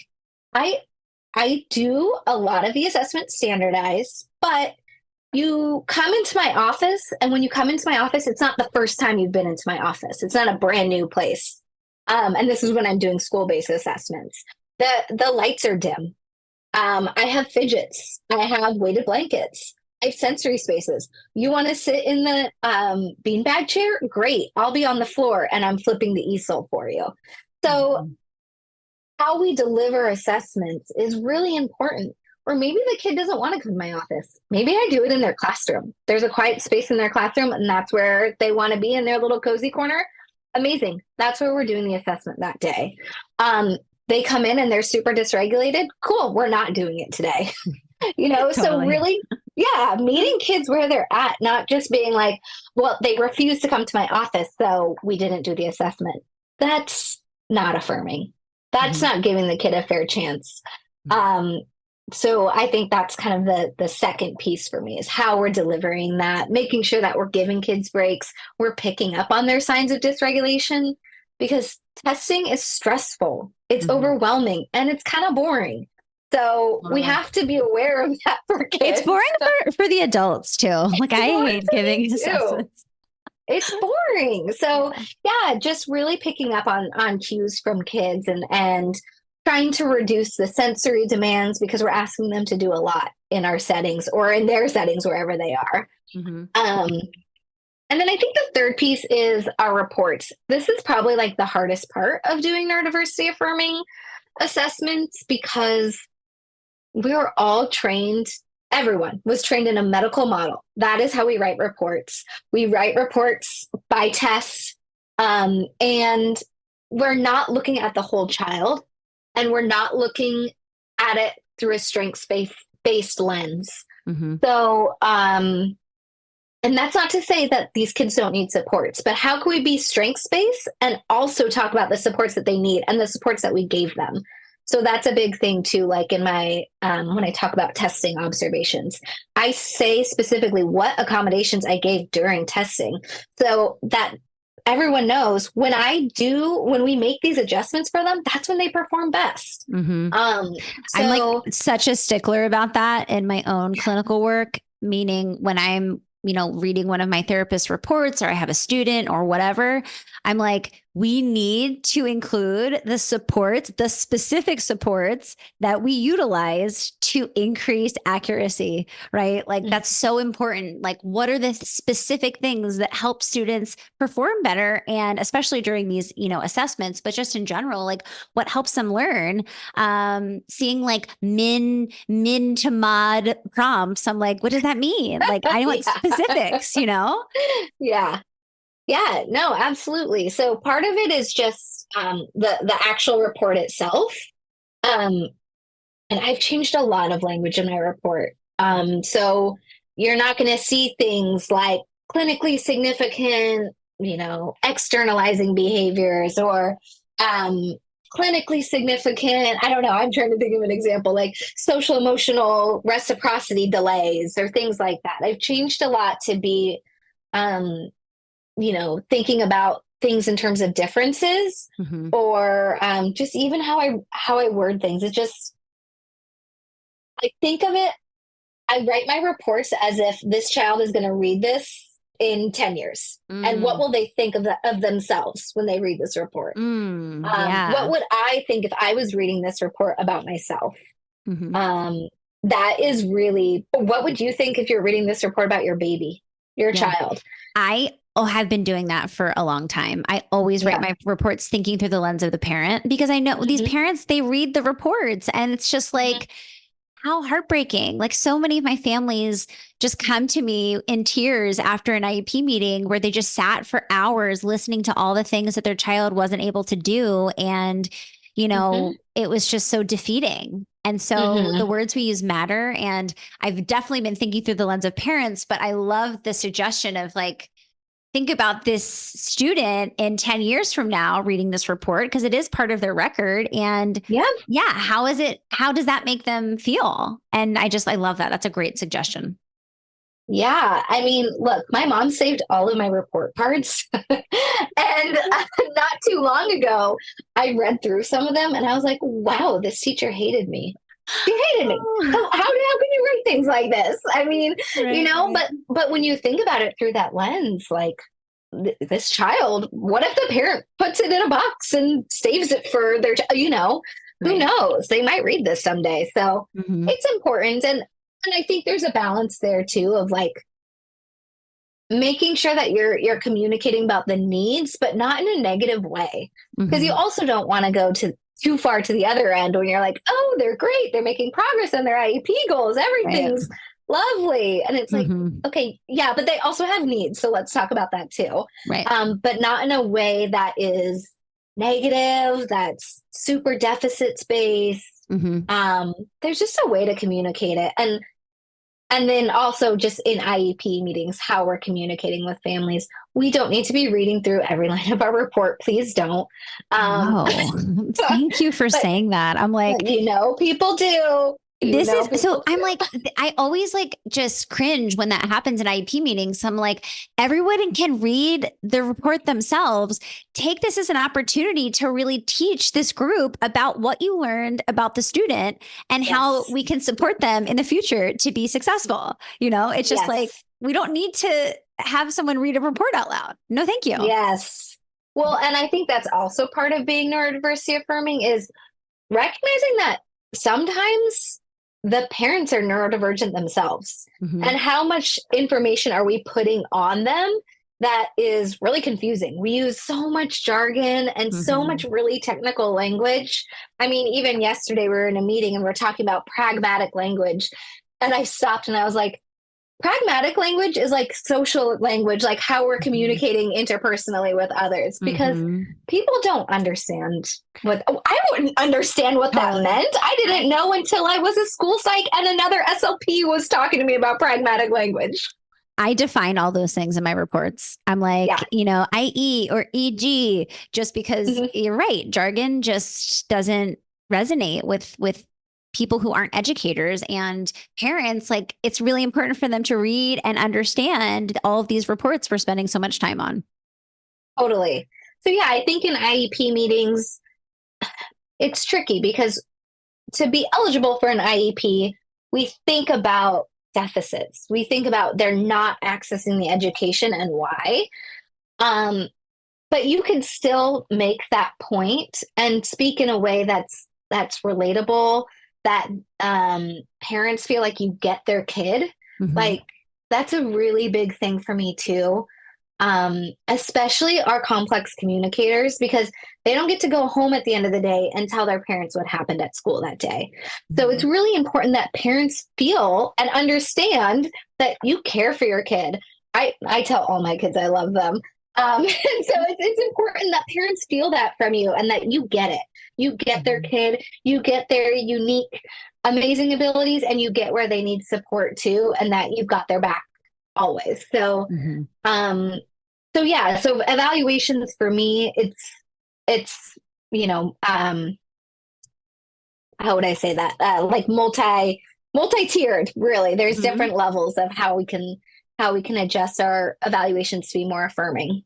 I do a lot of the assessments standardized, but you come into my office, and when you come into my office, it's not the first time you've been into my office. It's not a brand new place. And this is when I'm doing school-based assessments. The lights are dim. I have fidgets. I have weighted blankets. I have sensory spaces. You want to sit in the beanbag chair? Great. I'll be on the floor and I'm flipping the easel for you. So how we deliver assessments is really important. Or maybe the kid doesn't want to come to my office. Maybe I do it in their classroom. There's a quiet space in their classroom, and that's where they want to be, in their little cozy corner. Amazing. That's where we're doing the assessment that day. They come in and they're super dysregulated. Cool. We're not doing it today. Totally. So really, yeah, meeting kids where they're at, not just being like, well, they refused to come to my office, so we didn't do the assessment. That's not affirming. That's not giving the kid a fair chance. So I think that's kind of the second piece for me, is how we're delivering that, making sure that we're giving kids breaks. We're picking up on their signs of dysregulation, because testing is stressful. It's overwhelming, and it's kind of boring. So we have to be aware of that for kids. It's boring for the adults too. Like, I hate giving assessments. It's boring. So yeah, just really picking up on cues from kids and trying to reduce the sensory demands because we're asking them to do a lot in our settings or in their settings, wherever they are. Mm-hmm. And then I think the third piece is our reports. This is probably like the hardest part of doing neurodiversity affirming assessments because we were all trained. Everyone was trained in a medical model. That is how we write reports. We write reports by test, and we're not looking at the whole child, and we're not looking at it through a strengths-based lens. Mm-hmm. So, and that's not to say that these kids don't need supports, but how can we be strengths-based and also talk about the supports that they need and the supports that we gave them? So that's a big thing too. Like in my, when I talk about testing observations, I say specifically what accommodations I gave during testing so that everyone knows when we make these adjustments for them, that's when they perform best. Mm-hmm. I'm like such a stickler about that in my own clinical work, meaning when I'm, reading one of my therapist reports or I have a student or whatever, I'm like, we need to include the supports, the specific supports that we utilize to increase accuracy, right? Like that's so important. Like what are the specific things that help students perform better? And especially during these, assessments, but just in general, like what helps them learn, seeing like min to mod prompts. I'm like, what does that mean? Like, I want specifics, Yeah. Yeah, no, absolutely. So part of it is just the actual report itself. And I've changed a lot of language in my report. So you're not going to see things like clinically significant, externalizing behaviors or clinically significant. I don't know. I'm trying to think of an example like social emotional reciprocity delays or things like that. I've changed a lot to be thinking about things in terms of differences mm-hmm. or just even how I word things. It just, I think of it, I write my reports as if this child is going to read this in 10 years. And what will they think of themselves when they read this report? What would I think if I was reading this report about myself? Mm-hmm. That is really, what would you think if you're reading this report about your baby, your child? I have been doing that for a long time. I always write my reports thinking through the lens of the parent because I know these parents, they read the reports and it's just like, how heartbreaking. Like so many of my families just come to me in tears after an IEP meeting where they just sat for hours listening to all the things that their child wasn't able to do. And, it was just so defeating. And so the words we use matter. And I've definitely been thinking through the lens of parents, but I love the suggestion of like, think about this student in 10 years from now reading this report because it is part of their record. And how does that make them feel? And I love that. That's a great suggestion. Yeah. I mean, look, my mom saved all of my report cards and not too long ago, I read through some of them and I was like, wow, this teacher hated me. She hated me. How can you write things like this? I mean, but when you think about it through that lens, like this child, what if the parent puts it in a box and saves it for their, who knows? They might read this someday. So it's important. And I think there's a balance there too of like making sure that you're communicating about the needs, but not in a negative way. Because you also don't want to go too far to the other end when you're like, oh, they're great. They're making progress on their IEP goals. Everything's lovely. And it's like, okay, yeah, but they also have needs. So let's talk about that too. Right. But not in a way that is negative, that's super deficit based. There's just a way to communicate it. And then also just in IEP meetings, how we're communicating with families. We don't need to be reading through every line of our report. Please don't. Thank you for saying that. I'm like, people do. I'm like, I always like just cringe when that happens in IEP meetings. I'm like, everyone can read the report themselves. Take this as an opportunity to really teach this group about what you learned about the student and how we can support them in the future to be successful. It's just like, we don't need to have someone read a report out loud. No, thank you. Yes. Well, and I think that's also part of being neurodiversity affirming is recognizing that sometimes the parents are neurodivergent themselves. Mm-hmm. And how much information are we putting on them that is really confusing? We use so much jargon and so much really technical language. I mean, even yesterday we were in a meeting and we're talking about pragmatic language. And I stopped and I was like, pragmatic language is like social language, like how we're communicating interpersonally with others, because people don't understand I wouldn't understand what that meant. I didn't know until I was a school psych and another SLP was talking to me about pragmatic language. I define all those things in my reports. I'm like, IE or EG, just because you're right. Jargon just doesn't resonate with people who aren't educators and parents. Like, it's really important for them to read and understand all of these reports we're spending so much time on. Totally. So yeah, I think in IEP meetings, it's tricky because to be eligible for an IEP, we think about deficits. We think about they're not accessing the education and why. But you can still make that point and speak in a way that's relatable, that parents feel like you get their kid. Like, that's a really big thing for me too. Especially our complex communicators, because they don't get to go home at the end of the day and tell their parents what happened at school that day. So it's really important that parents feel and understand that you care for your kid. I tell all my kids I love them. And so it's important that parents feel that from you and that you get it. You get their kid, you get their unique, amazing abilities, and you get where they need support too, and that you've got their back always. So, so evaluations for me, it's how would I say that? Like multi-tiered, really. There's different levels of how we can adjust our evaluations to be more affirming.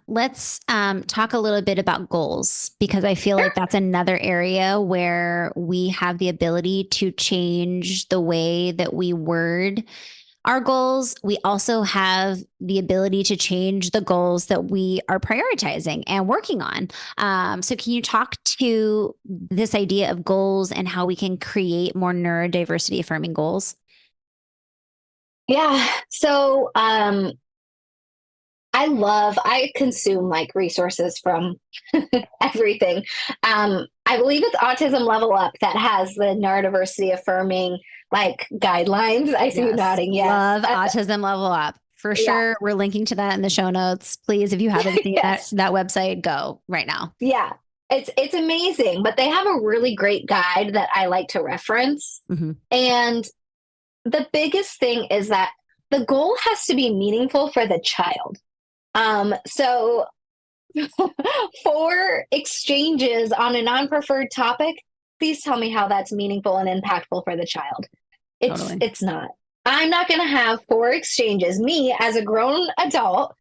Let's talk a little bit about goals, because I feel like that's another area where we have the ability to change the way that we word our goals. We also have the ability to change the goals that we are prioritizing and working on. So can you talk to this idea of goals and how we can create more neurodiversity affirming goals? Yeah. So I consume like resources from everything. I believe it's Autism Level Up that has the neurodiversity affirming like guidelines. I see you nodding. Yes. Love Autism Level Up. For sure. We're linking to that in the show notes. Please, if you haven't seen that website, go right now. Yeah. It's amazing, but they have a really great guide that I like to reference. And the biggest thing is that the goal has to be meaningful for the child. So for exchanges on a non-preferred topic, please tell me how that's meaningful and impactful for the child. It's not. I'm not going to have 4 exchanges. Me, as a grown adult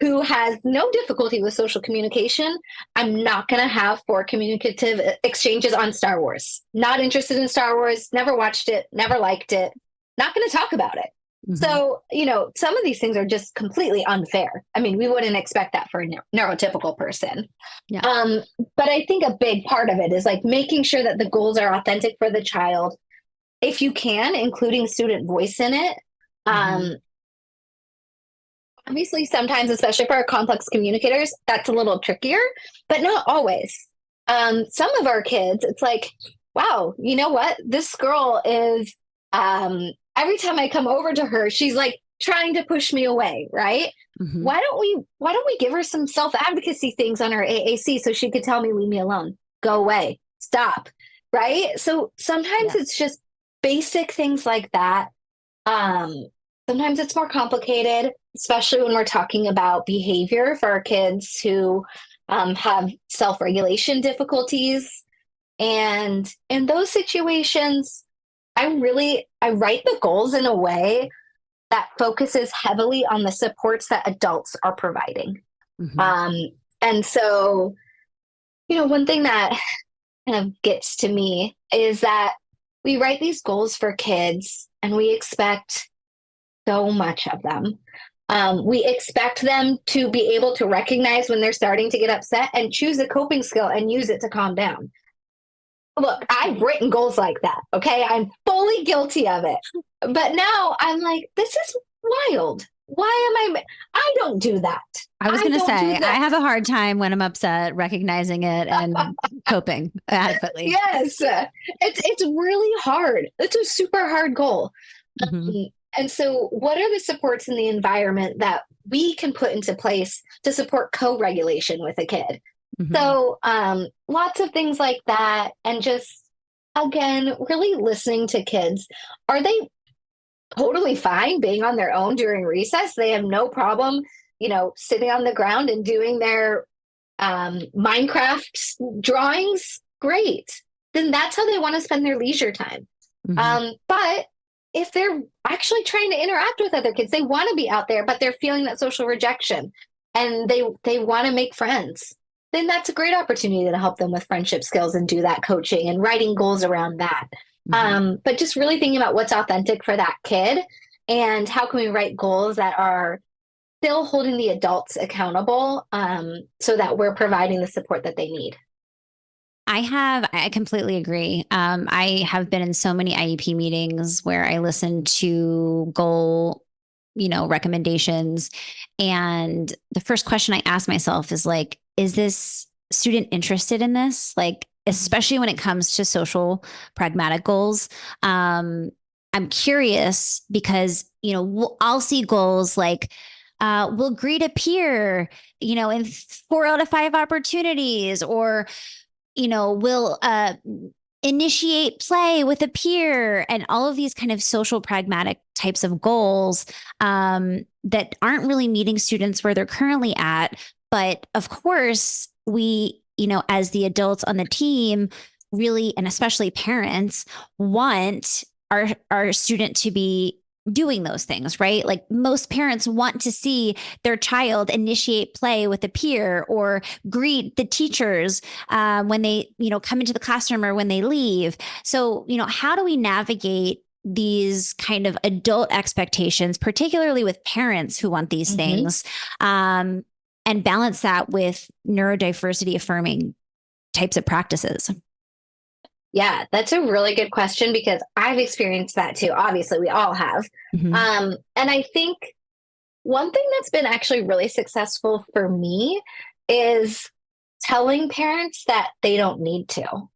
who has no difficulty with social communication, I'm not going to have 4 communicative exchanges on Star Wars. Not interested in Star Wars, never watched it, never liked it, not going to talk about it. So, some of these things are just completely unfair. I mean, we wouldn't expect that for a neurotypical person. But I think a big part of it is like making sure that the goals are authentic for the child. If you can, including student voice in it. Obviously, sometimes, especially for our complex communicators, that's a little trickier, but not always. Some of our kids, it's like, wow, you know what? This girl is, every time I come over to her, she's like trying to push me away, right? Why don't we give her some self-advocacy things on her AAC so she could tell me, leave me alone, go away, stop, right? So sometimes it's just basic things like that. Sometimes it's more complicated, especially when we're talking about behavior for our kids who have self-regulation difficulties. And in those situations, I write the goals in a way that focuses heavily on the supports that adults are providing. And so, one thing that kind of gets to me is that we write these goals for kids and we expect so much of them. We expect them to be able to recognize when they're starting to get upset and choose a coping skill and use it to calm down. Look, I've written goals like that. Okay. I'm fully guilty of it. But now I'm like, this is wild. Why am I don't do that. I was going to say, I have a hard time when I'm upset, recognizing it and coping adequately. Yes. It's really hard. It's a super hard goal. And so what are the supports in the environment that we can put into place to support co-regulation with a kid? So lots of things like that. And just, again, really listening to kids. Are they totally fine being on their own during recess? They have no problem, sitting on the ground and doing their Minecraft drawings. Great. Then that's how they want to spend their leisure time. But if they're actually trying to interact with other kids, they want to be out there, but they're feeling that social rejection and they want to make friends, then that's a great opportunity to help them with friendship skills and do that coaching and writing goals around that. But just really thinking about what's authentic for that kid and how can we write goals that are still holding the adults accountable so that we're providing the support that they need. I completely agree. I have been in so many IEP meetings where I listen to goal, recommendations. And the first question I ask myself is like, is this student interested in this? Like, especially when it comes to social pragmatic goals. I'm curious because, I'll see goals like, we'll greet a peer, in 4 out of 5 opportunities, or we'll initiate play with a peer, and all of these kind of social pragmatic types of goals that aren't really meeting students where they're currently at. But of course, we, as the adults on the team, really, and especially parents, want our student to be doing those things, right? Like most parents want to see their child initiate play with a peer or greet the teachers when they, come into the classroom or when they leave. So, how do we navigate these kind of adult expectations, particularly with parents who want these things, and balance that with neurodiversity affirming types of practices? Yeah, that's a really good question because I've experienced that too. Obviously, we all have. And I think one thing that's been actually really successful for me is telling parents that they don't need to.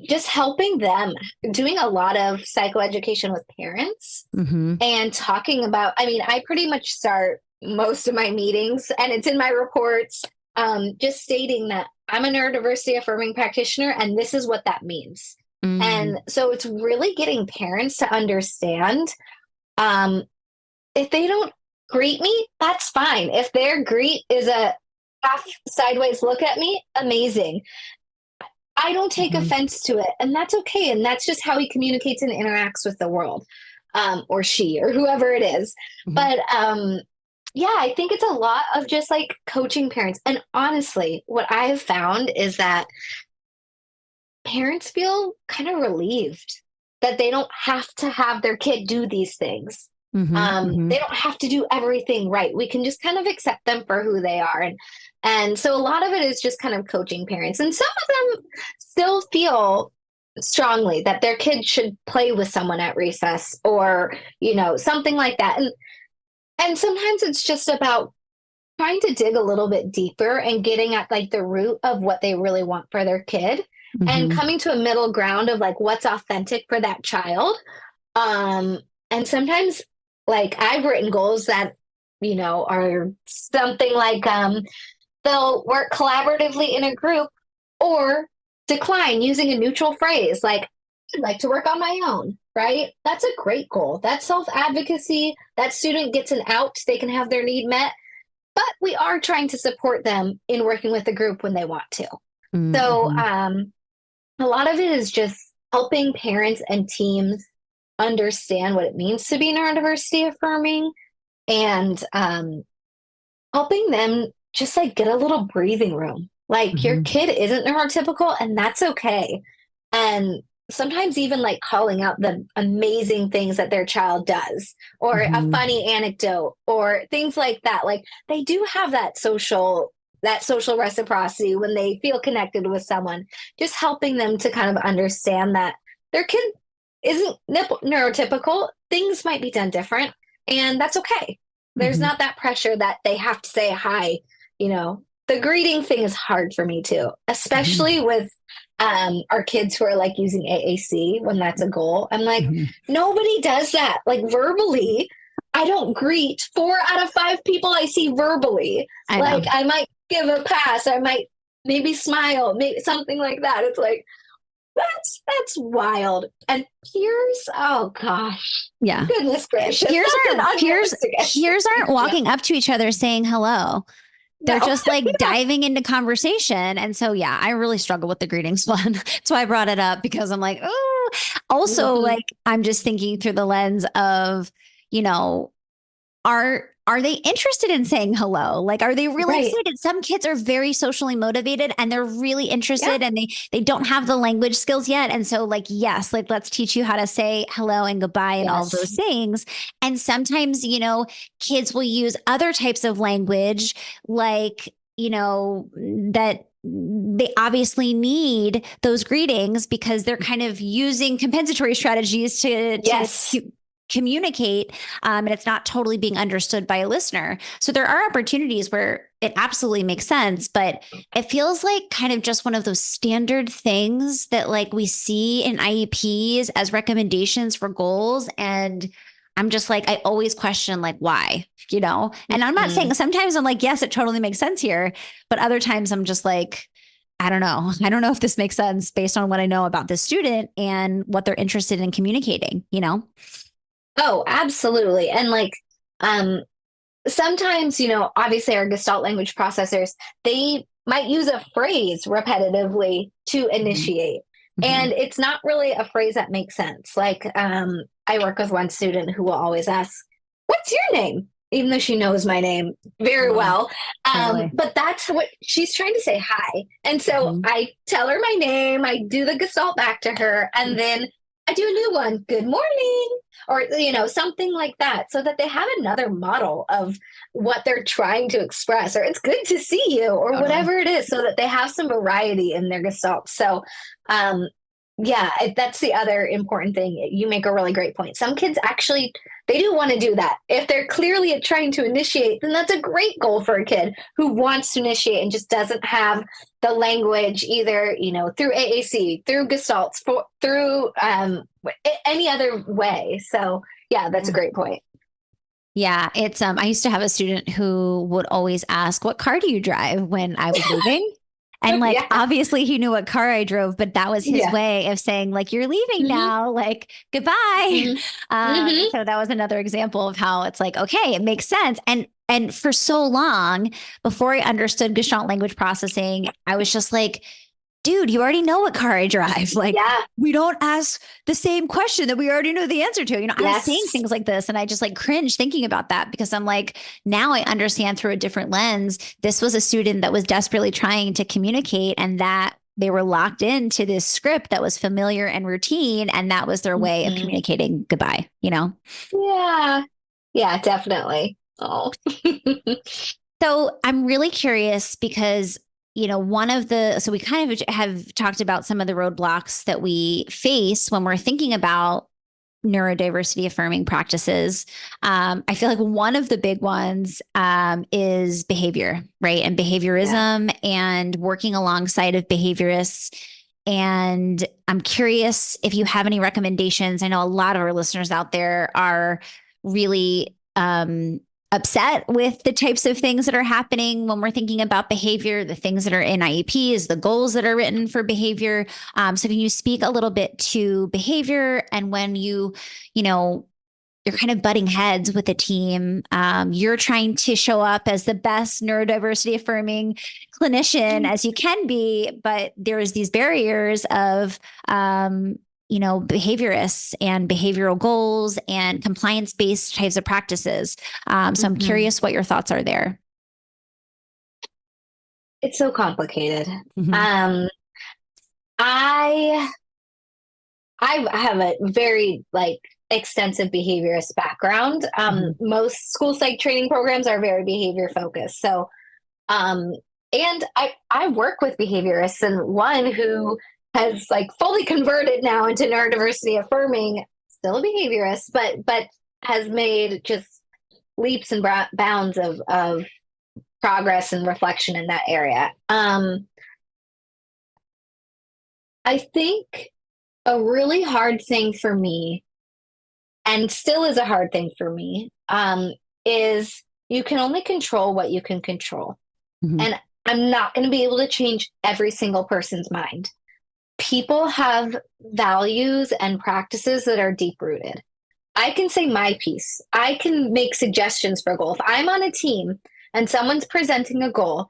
Just helping them, doing a lot of psychoeducation with parents and talking about, I pretty much start most of my meetings, and it's in my reports, just stating that I'm a neurodiversity affirming practitioner, and this is what that means. And so it's really getting parents to understand, if they don't greet me, that's fine. If their greet is a half sideways look at me, amazing. I don't take offense to it, and that's okay. And that's just how he communicates and interacts with the world, or she, or whoever it is. But yeah, I think it's a lot of just like coaching parents. And honestly, what I have found is that parents feel kind of relieved that they don't have to have their kid do these things. They don't have to do everything right. We can just kind of accept them for who they are. And so a lot of it is just kind of coaching parents. And some of them still feel strongly that their kid should play with someone at recess or, something like that. And sometimes it's just about trying to dig a little bit deeper and getting at like the root of what they really want for their kid and coming to a middle ground of like what's authentic for that child. And sometimes like I've written goals that, are something like they'll work collaboratively in a group or decline using a neutral phrase like I'd like to work on my own. Right? That's a great goal. That's self-advocacy. That student gets an out. They can have their need met. But we are trying to support them in working with the group when they want to. So a lot of it is just helping parents and teams understand what it means to be neurodiversity affirming and helping them just like get a little breathing room. Like your kid isn't neurotypical and that's okay. And sometimes even like calling out the amazing things that their child does, or a funny anecdote, or things like that. Like they do have that social reciprocity when they feel connected with someone, just helping them to kind of understand that their kid isn't neurotypical. Things might be done different, and that's okay. There's not that pressure that they have to say hi. You know, the greeting thing is hard for me too, especially with our kids who are like using AAC when that's a goal. I'm like, nobody does that. Like verbally, I don't greet 4 out of 5 people I see verbally. I might give a pass. I might maybe smile, maybe something like that. It's like, that's wild. And peers, oh gosh. Yeah. Goodness gracious. Peers aren't walking up to each other saying hello. They're just like diving into conversation. And so, yeah, I really struggle with the greetings one. That's why I brought it up, because I'm like, oh, also like, I'm just thinking through the lens of, you know, are they interested in saying hello? Like, are they really excited? Some kids are very socially motivated and they're really interested and they don't have the language skills yet. And so like, yes, like let's teach you how to say hello and goodbye and all those things. And sometimes, you know, kids will use other types of language, like, you know, that they obviously need those greetings because they're kind of using compensatory strategies to communicate, and it's not totally being understood by a listener. So there are opportunities where it absolutely makes sense, but it feels like kind of just one of those standard things that like we see in IEPs as recommendations for goals. And I'm just like, I always question like, why, you know? And I'm not saying, sometimes I'm like, yes, it totally makes sense here. But other times I'm just like, I don't know. I don't know if this makes sense based on what I know about this student and what they're interested in communicating, you know? Oh, absolutely. And like, sometimes, you know, obviously our Gestalt language processors, they might use a phrase repetitively to initiate. And it's not really a phrase that makes sense. Like, I work with one student who will always ask, "What's your name?" Even though she knows my name very well. But that's what she's trying to say, hi. And so I tell her my name, I do the Gestalt back to her, and then I do a new one, good morning, or, you know, something like that, so that they have another model of what they're trying to express, or it's good to see you, or whatever it is, so that they have some variety in their Gestalt. So, that's the other important thing. You make a really great point. Some kids actually, they do want to do that. If they're clearly trying to initiate, then that's a great goal for a kid who wants to initiate and just doesn't have the language either, you know, through AAC, through Gestalts, through any other way. So yeah, that's a great point. Yeah, it's I used to have a student who would always ask, "What car do you drive?" when I was leaving. And like, obviously he knew what car I drove, but that was his way of saying like, "You're leaving now, like goodbye." So that was another example of how it's like, okay, it makes sense. And for so long before I understood Gestalt language processing, I was just like, dude, you already know what car I drive. Like, we don't ask the same question that we already know the answer to. You know, I'm saying things like this, and I just like cringe thinking about that, because I'm like, now I understand through a different lens. This was a student that was desperately trying to communicate, and that they were locked into this script that was familiar and routine, and that was their way of communicating goodbye, you know? Yeah, definitely. Oh. So I'm really curious because, you know, so we kind of have talked about some of the roadblocks that we face when we're thinking about neurodiversity affirming practices. I feel like one of the big ones is behavior, right? And behaviorism and working alongside of behaviorists. And I'm curious if you have any recommendations. I know a lot of our listeners out there are really upset with the types of things that are happening when we're thinking about behavior, the things that are in IEPs, the goals that are written for behavior. So can you speak a little bit to behavior, and when you're kind of butting heads with a team, you're trying to show up as the best neurodiversity affirming clinician as you can be, but there's these barriers of, behaviorists and behavioral goals and compliance-based types of practices. So I'm curious what your thoughts are there. It's so complicated. I have a very like extensive behaviorist background. Most school psych training programs are very behavior focused. So, and I work with behaviorists, and one who has like fully converted now into neurodiversity affirming, still a behaviorist, but has made just leaps and bounds of progress and reflection in that area. I think a really hard thing for me, and still is a hard thing for me, is you can only control what you can control. And I'm not going to be able to change every single person's mind. People have values and practices that are deep rooted. I can say my piece. I can make suggestions for a goal. If I'm on a team and someone's presenting a goal,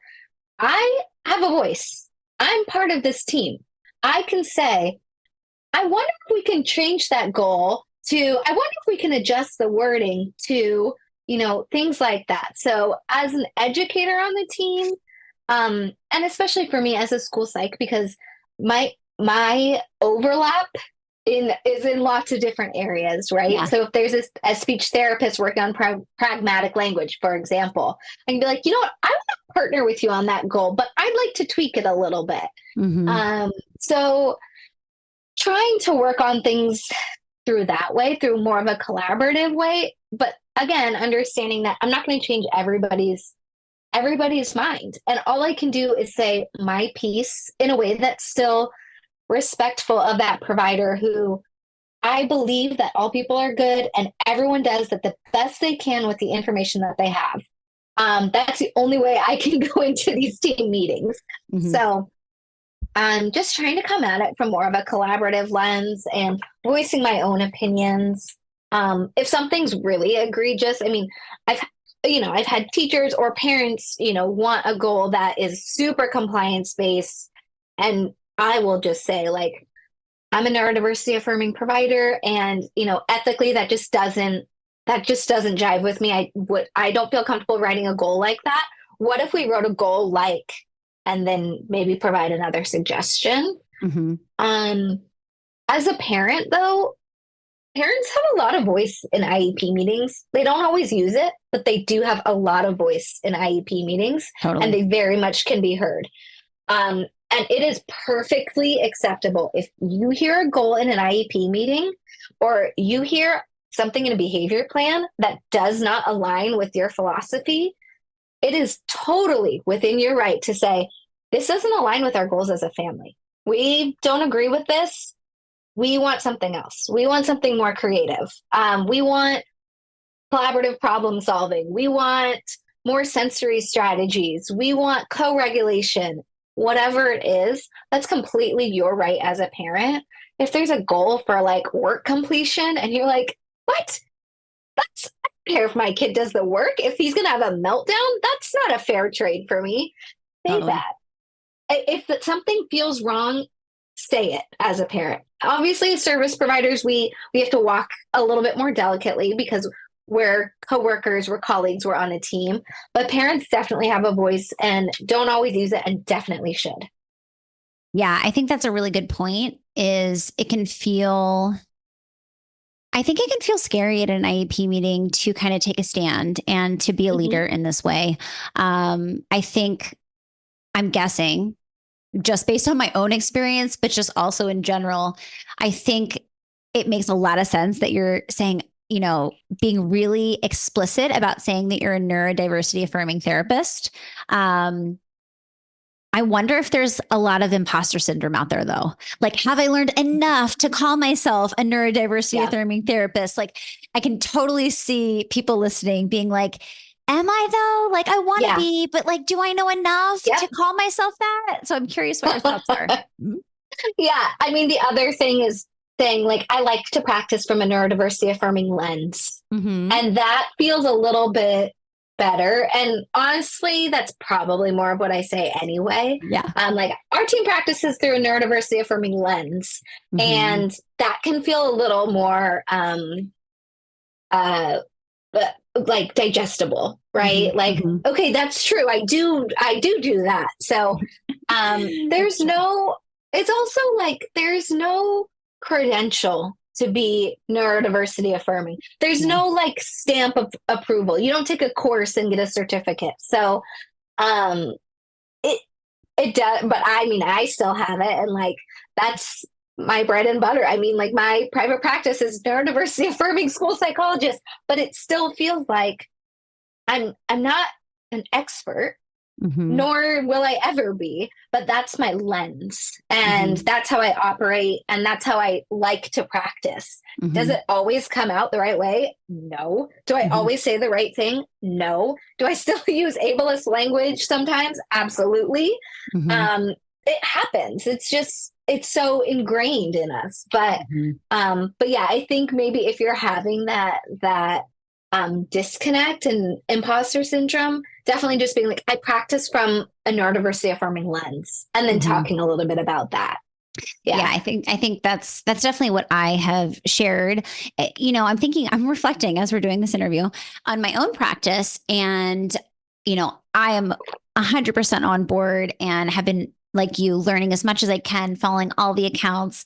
I have a voice. I'm part of this team. I can say, I wonder if we can change that goal to, I wonder if we can adjust the wording to, you know, things like that. So as an educator on the team, and especially for me as a school psych, because my overlap is in lots of different areas, right? Yeah. So if there's a speech therapist working on pragmatic language, for example, I can be like, you know what, I want to partner with you on that goal, but I'd like to tweak it a little bit. So trying to work on things through that way, through more of a collaborative way. But again, understanding that I'm not going to change everybody's mind. And all I can do is say my piece in a way that's still respectful of that provider, who I believe that all people are good and everyone does that the best they can with the information that they have. That's the only way I can go into these team meetings. So I'm just trying to come at it from more of a collaborative lens and voicing my own opinions. If something's really egregious, I mean, I've had teachers or parents, want a goal that is super compliance based, and I will just say, like, I'm a neurodiversity affirming provider, and ethically that just doesn't jive with me. I don't feel comfortable writing a goal like that. What if we wrote a goal like, and then maybe provide another suggestion? As a parent, though, parents have a lot of voice in IEP meetings. They don't always use it, but they do have a lot of voice in IEP meetings. Totally. And they very much can be heard. And it is perfectly acceptable if you hear a goal in an IEP meeting, or you hear something in a behavior plan that does not align with your philosophy. It is totally within your right to say, this doesn't align with our goals as a family. We don't agree with this. We want something else. We want something more creative. We want collaborative problem solving. We want more sensory strategies. We want co-regulation. Whatever it is, that's completely your right as a parent. If there's a goal for like work completion and you're like, what? I don't care if my kid does the work. If he's going to have a meltdown, that's not a fair trade for me. Say that. If something feels wrong, say it as a parent. Obviously, as service providers, we have to walk a little bit more delicately because we're coworkers, we're colleagues, we're on a team. But parents definitely have a voice and don't always use it, and definitely should. Yeah, I think that's a really good point. I think it can feel scary at an IEP meeting to kind of take a stand and to be a leader in this way. I'm guessing, just based on my own experience, but just also in general, I think it makes a lot of sense that you're saying, being really explicit about saying that you're a neurodiversity affirming therapist. I wonder if there's a lot of imposter syndrome out there, though. Like, have I learned enough to call myself a neurodiversity affirming therapist? Like, I can totally see people listening being like, am I though? Like, I want to be, but like, do I know enough to call myself that? So I'm curious what your thoughts are. Yeah. I mean, the other thing is saying, like, I like to practice from a neurodiversity affirming lens. And that feels a little bit better. And honestly, that's probably more of what I say anyway. Yeah. Like, our team practices through a neurodiversity affirming lens. And that can feel a little more, like digestible, right? Like, okay, that's true. I do that. So, it's also like, there's no credential to be neurodiversity affirming. There's no like stamp of approval. You don't take a course and get a certificate. So it does, but I mean, I still have it, and like that's my bread and butter. I mean, like my private practice is neurodiversity affirming school psychologist, but it still feels like I'm not an expert, nor will I ever be, but that's my lens, and that's how I operate, and that's how I like to practice. Does it always come out the right way? No. Do I always say the right thing? No. Do I still use ableist language sometimes? Absolutely. It happens. It's so ingrained in us. But yeah, I think maybe if you're having that disconnect and imposter syndrome, definitely just being like, I practice from a neurodiversity affirming lens, and then talking a little bit about that. Yeah, I think that's definitely what I have shared. I'm reflecting as we're doing this interview on my own practice, and I am 100% on board and have been, like you, learning as much as I can, following all the accounts,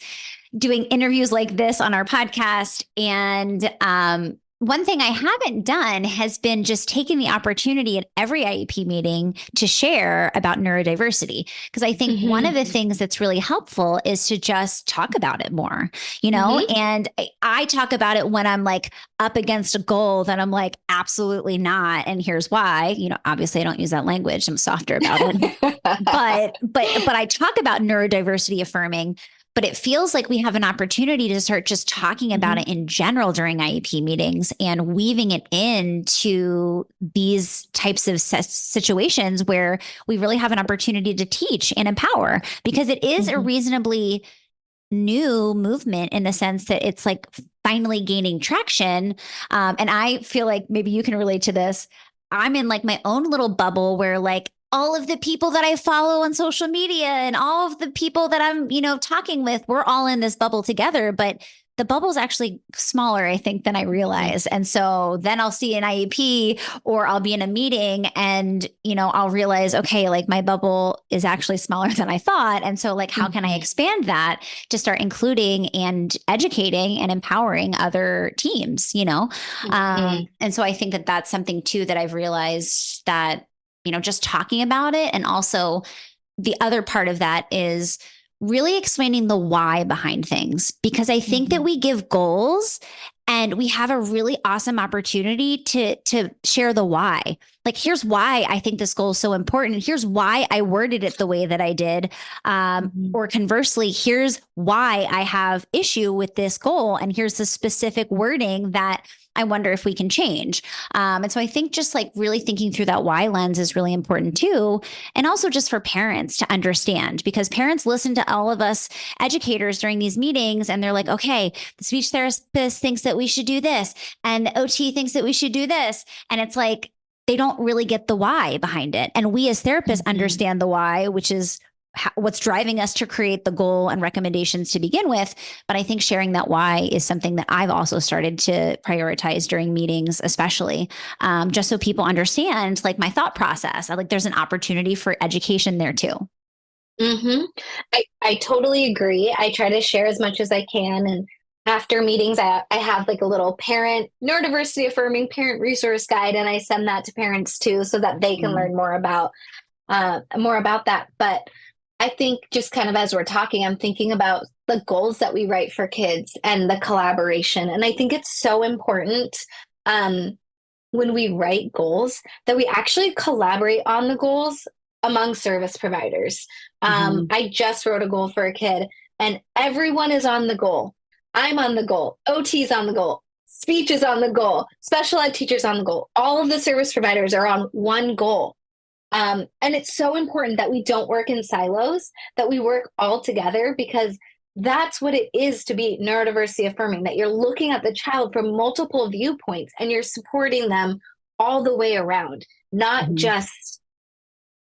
doing interviews like this on our podcast. And one thing I haven't done has been just taking the opportunity at every IEP meeting to share about neurodiversity. Because I think one of the things that's really helpful is to just talk about it more, and I talk about it when I'm like up against a goal that I'm like, absolutely not. And here's why. Obviously I don't use that language. I'm softer about it. but I talk about neurodiversity affirming. But it feels like we have an opportunity to start just talking about it in general during IEP meetings and weaving it into these types of situations where we really have an opportunity to teach and empower, because it is a reasonably new movement in the sense that it's like finally gaining traction. And I feel like maybe you can relate to this. I'm in like my own little bubble where like all of the people that I follow on social media and all of the people that I'm, talking with, we're all in this bubble together, but the bubble's actually smaller, I think, than I realize. And so then I'll see an IEP or I'll be in a meeting and, I'll realize, okay, like my bubble is actually smaller than I thought. And so like, how can I expand that to start including and educating and empowering other teams, And so I think that that's something too, that I've realized that, just talking about it. And also the other part of that is really explaining the why behind things, because I think that we give goals and we have a really awesome opportunity to share the why. Like, here's why I think this goal is so important. Here's why I worded it the way that I did. Or conversely, here's why I have issue with this goal. And here's the specific wording that I wonder if we can change. And so I think just like really thinking through that why lens is really important too. And also just for parents to understand, because parents listen to all of us educators during these meetings and they're like, okay, the speech therapist thinks that we should do this and the OT thinks that we should do this. And it's like, they don't really get the why behind it. And we as therapists understand the why, which is what's driving us to create the goal and recommendations to begin with. But I think sharing that why is something that I've also started to prioritize during meetings, especially just so people understand like my thought process. Like there's an opportunity for education there too. I totally agree. I try to share as much as I can. And after meetings, I have like a little neurodiversity affirming parent resource guide, and I send that to parents too, so that they can learn more about that. But I think just kind of as we're talking, I'm thinking about the goals that we write for kids and the collaboration. And I think it's so important when we write goals that we actually collaborate on the goals among service providers. I just wrote a goal for a kid and everyone is on the goal. I'm on the goal. OT's on the goal. Speech is on the goal. Special ed teachers on the goal. All of the service providers are on one goal. And it's so important that we don't work in silos, that we work all together, because that's what it is to be neurodiversity affirming, that you're looking at the child from multiple viewpoints and you're supporting them all the way around, not just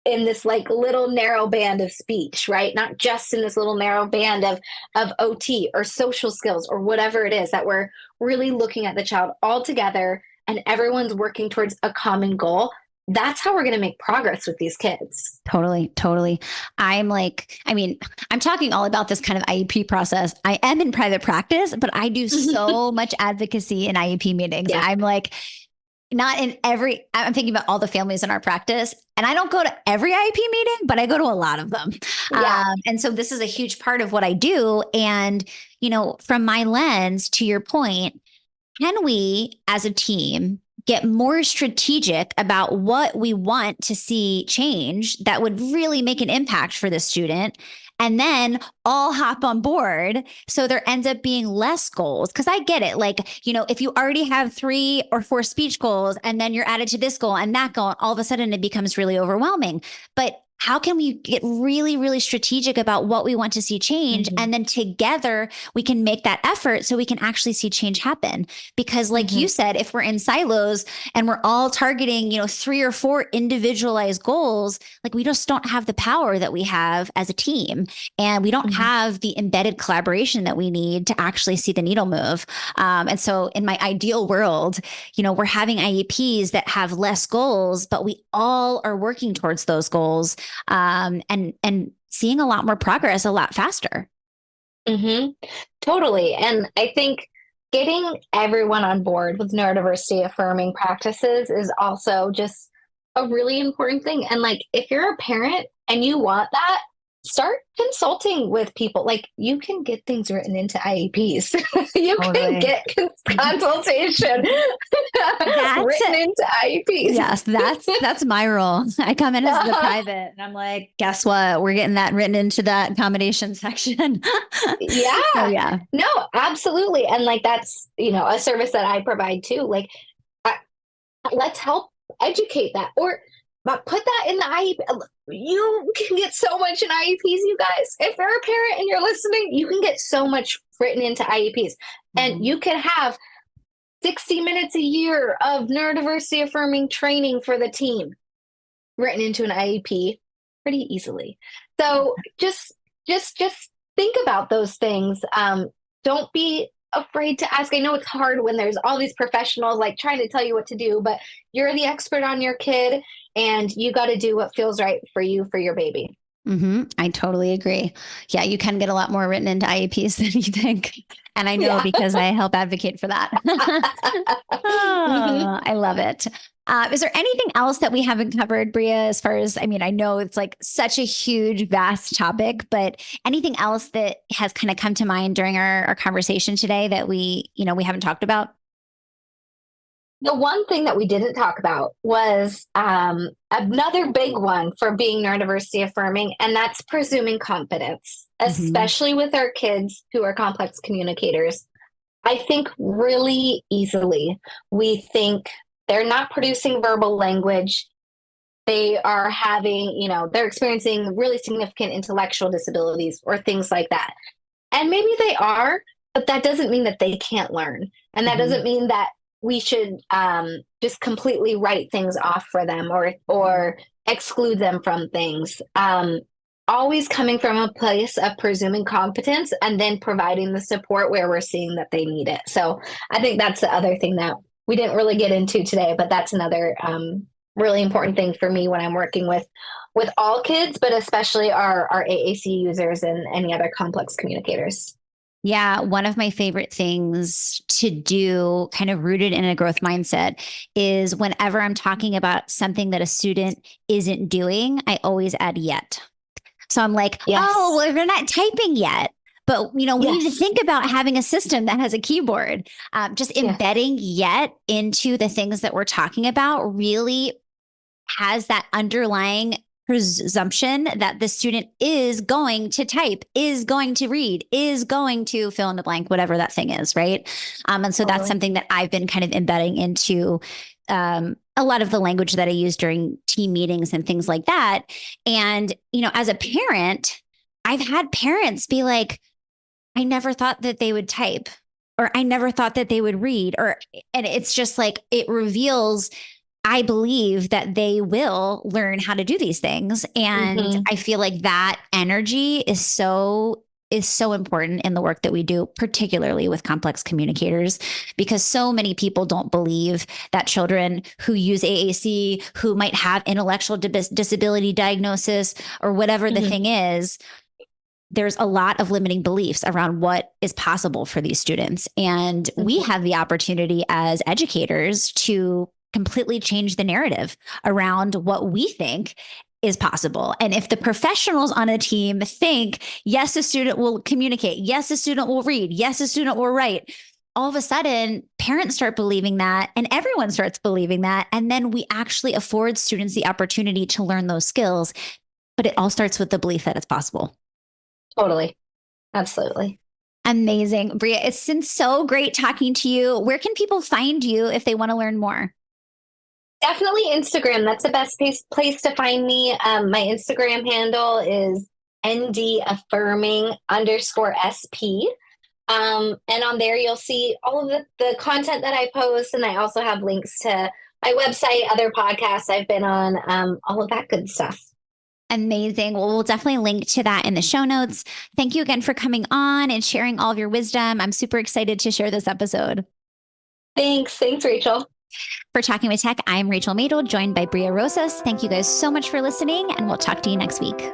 in this like little narrow band of speech, right? Not just in this little narrow band of OT or social skills or whatever it is, that we're really looking at the child all together and everyone's working towards a common goal. that's how we're going to make progress with these kids. Totally. Totally. I'm talking all about this kind of IEP process. I am in private practice, but I do so much advocacy in IEP meetings. Yeah. I'm like, I'm thinking about all the families in our practice, and I don't go to every IEP meeting, but I go to a lot of them. Yeah. And so this is a huge part of what I do. And, from my lens, to your point, can we as a team get more strategic about what we want to see change that would really make an impact for the student, and then all hop on board so there ends up being less goals? Because I get it. Like, if you already have 3 or 4 speech goals and then you're added to this goal and that goal, all of a sudden it becomes really overwhelming. But how can we get really, really strategic about what we want to see change? And then together we can make that effort so we can actually see change happen. Because like you said, if we're in silos and we're all targeting, 3 or 4 individualized goals, like we just don't have the power that we have as a team. And we don't have the embedded collaboration that we need to actually see the needle move. And so in my ideal world, we're having IEPs that have less goals, but we all are working towards those goals. And seeing a lot more progress a lot faster. Totally. And I think getting everyone on board with neurodiversity affirming practices is also just a really important thing. And like, if you're a parent and you want that, start consulting with people. Like, you can get things written into IEPs. You can get consultation written into IEPs. Yes, that's my role. I come in as the private, and I'm like, guess what? We're getting that written into that accommodation section. Yeah. So, yeah. No, absolutely. And like, that's, a service that I provide too. Like, let's help educate that, or put that in the IEP. You can get so much in IEPs, you guys. If you're a parent and you're listening, you can get so much written into IEPs. And you can have 60 minutes a year of neurodiversity affirming training for the team written into an IEP pretty easily. So just think about those things. Don't be afraid to ask. I know it's hard when there's all these professionals like trying to tell you what to do, but you're the expert on your kid, and you got to do what feels right for you, for your baby. I totally agree. Yeah, you can get a lot more written into IEPs than you think. And I know because I help advocate for that. I love it. Is there anything else that we haven't covered, Breea, as far as, I know it's like such a huge, vast topic, but anything else that has kind of come to mind during our conversation today that we haven't talked about? The one thing that we didn't talk about was another big one for being neurodiversity affirming, and that's presuming competence, especially with our kids who are complex communicators. I think really easily we think they're not producing verbal language. They are having, they're experiencing really significant intellectual disabilities or things like that. And maybe they are, but that doesn't mean that they can't learn. And that doesn't mean that we should just completely write things off for them or exclude them from things. Always coming from a place of presuming competence and then providing the support where we're seeing that they need it. So I think that's the other thing that we didn't really get into today, but that's another really important thing for me when I'm working with all kids, but especially our AAC users and any other complex communicators. Yeah, one of my favorite things to do, kind of rooted in a growth mindset, is whenever I'm talking about something that a student isn't doing, I always add yet. So I'm like, oh, well, they're not typing yet. But, we need to think about having a system that has a keyboard. Just embedding yet into the things that we're talking about really has that underlying presumption that the student is going to type, is going to read, is going to fill in the blank, whatever that thing is, right? And so that's something that I've been kind of embedding into a lot of the language that I use during team meetings and things like that. And, as a parent, I've had parents be like, I never thought that they would type, or I never thought that they would read, and it's just like, it reveals, I believe that they will learn how to do these things. And I feel like that energy is so is so important in the work that we do, particularly with complex communicators, because so many people don't believe that children who use AAC, who might have intellectual disability diagnosis or whatever the thing is, there's a lot of limiting beliefs around what is possible for these students. And we have the opportunity as educators to completely change the narrative around what we think is possible. And if the professionals on a team think, yes, a student will communicate, yes, a student will read, yes, a student will write, all of a sudden parents start believing that and everyone starts believing that. And then we actually afford students the opportunity to learn those skills. But it all starts with the belief that it's possible. Totally. Absolutely. Amazing. Breea, it's been so great talking to you. Where can people find you if they want to learn more? Definitely Instagram. That's the best place to find me. My Instagram handle is NDaffirming_SP. And on there, you'll see all of the content that I post. And I also have links to my website, other podcasts I've been on, all of that good stuff. Amazing. Well, we'll definitely link to that in the show notes. Thank you again for coming on and sharing all of your wisdom. I'm super excited to share this episode. Thanks, Rachel. For Talking with Tech, I'm Rachel Madel, joined by Breea Rosas. Thank you guys so much for listening, and we'll talk to you next week.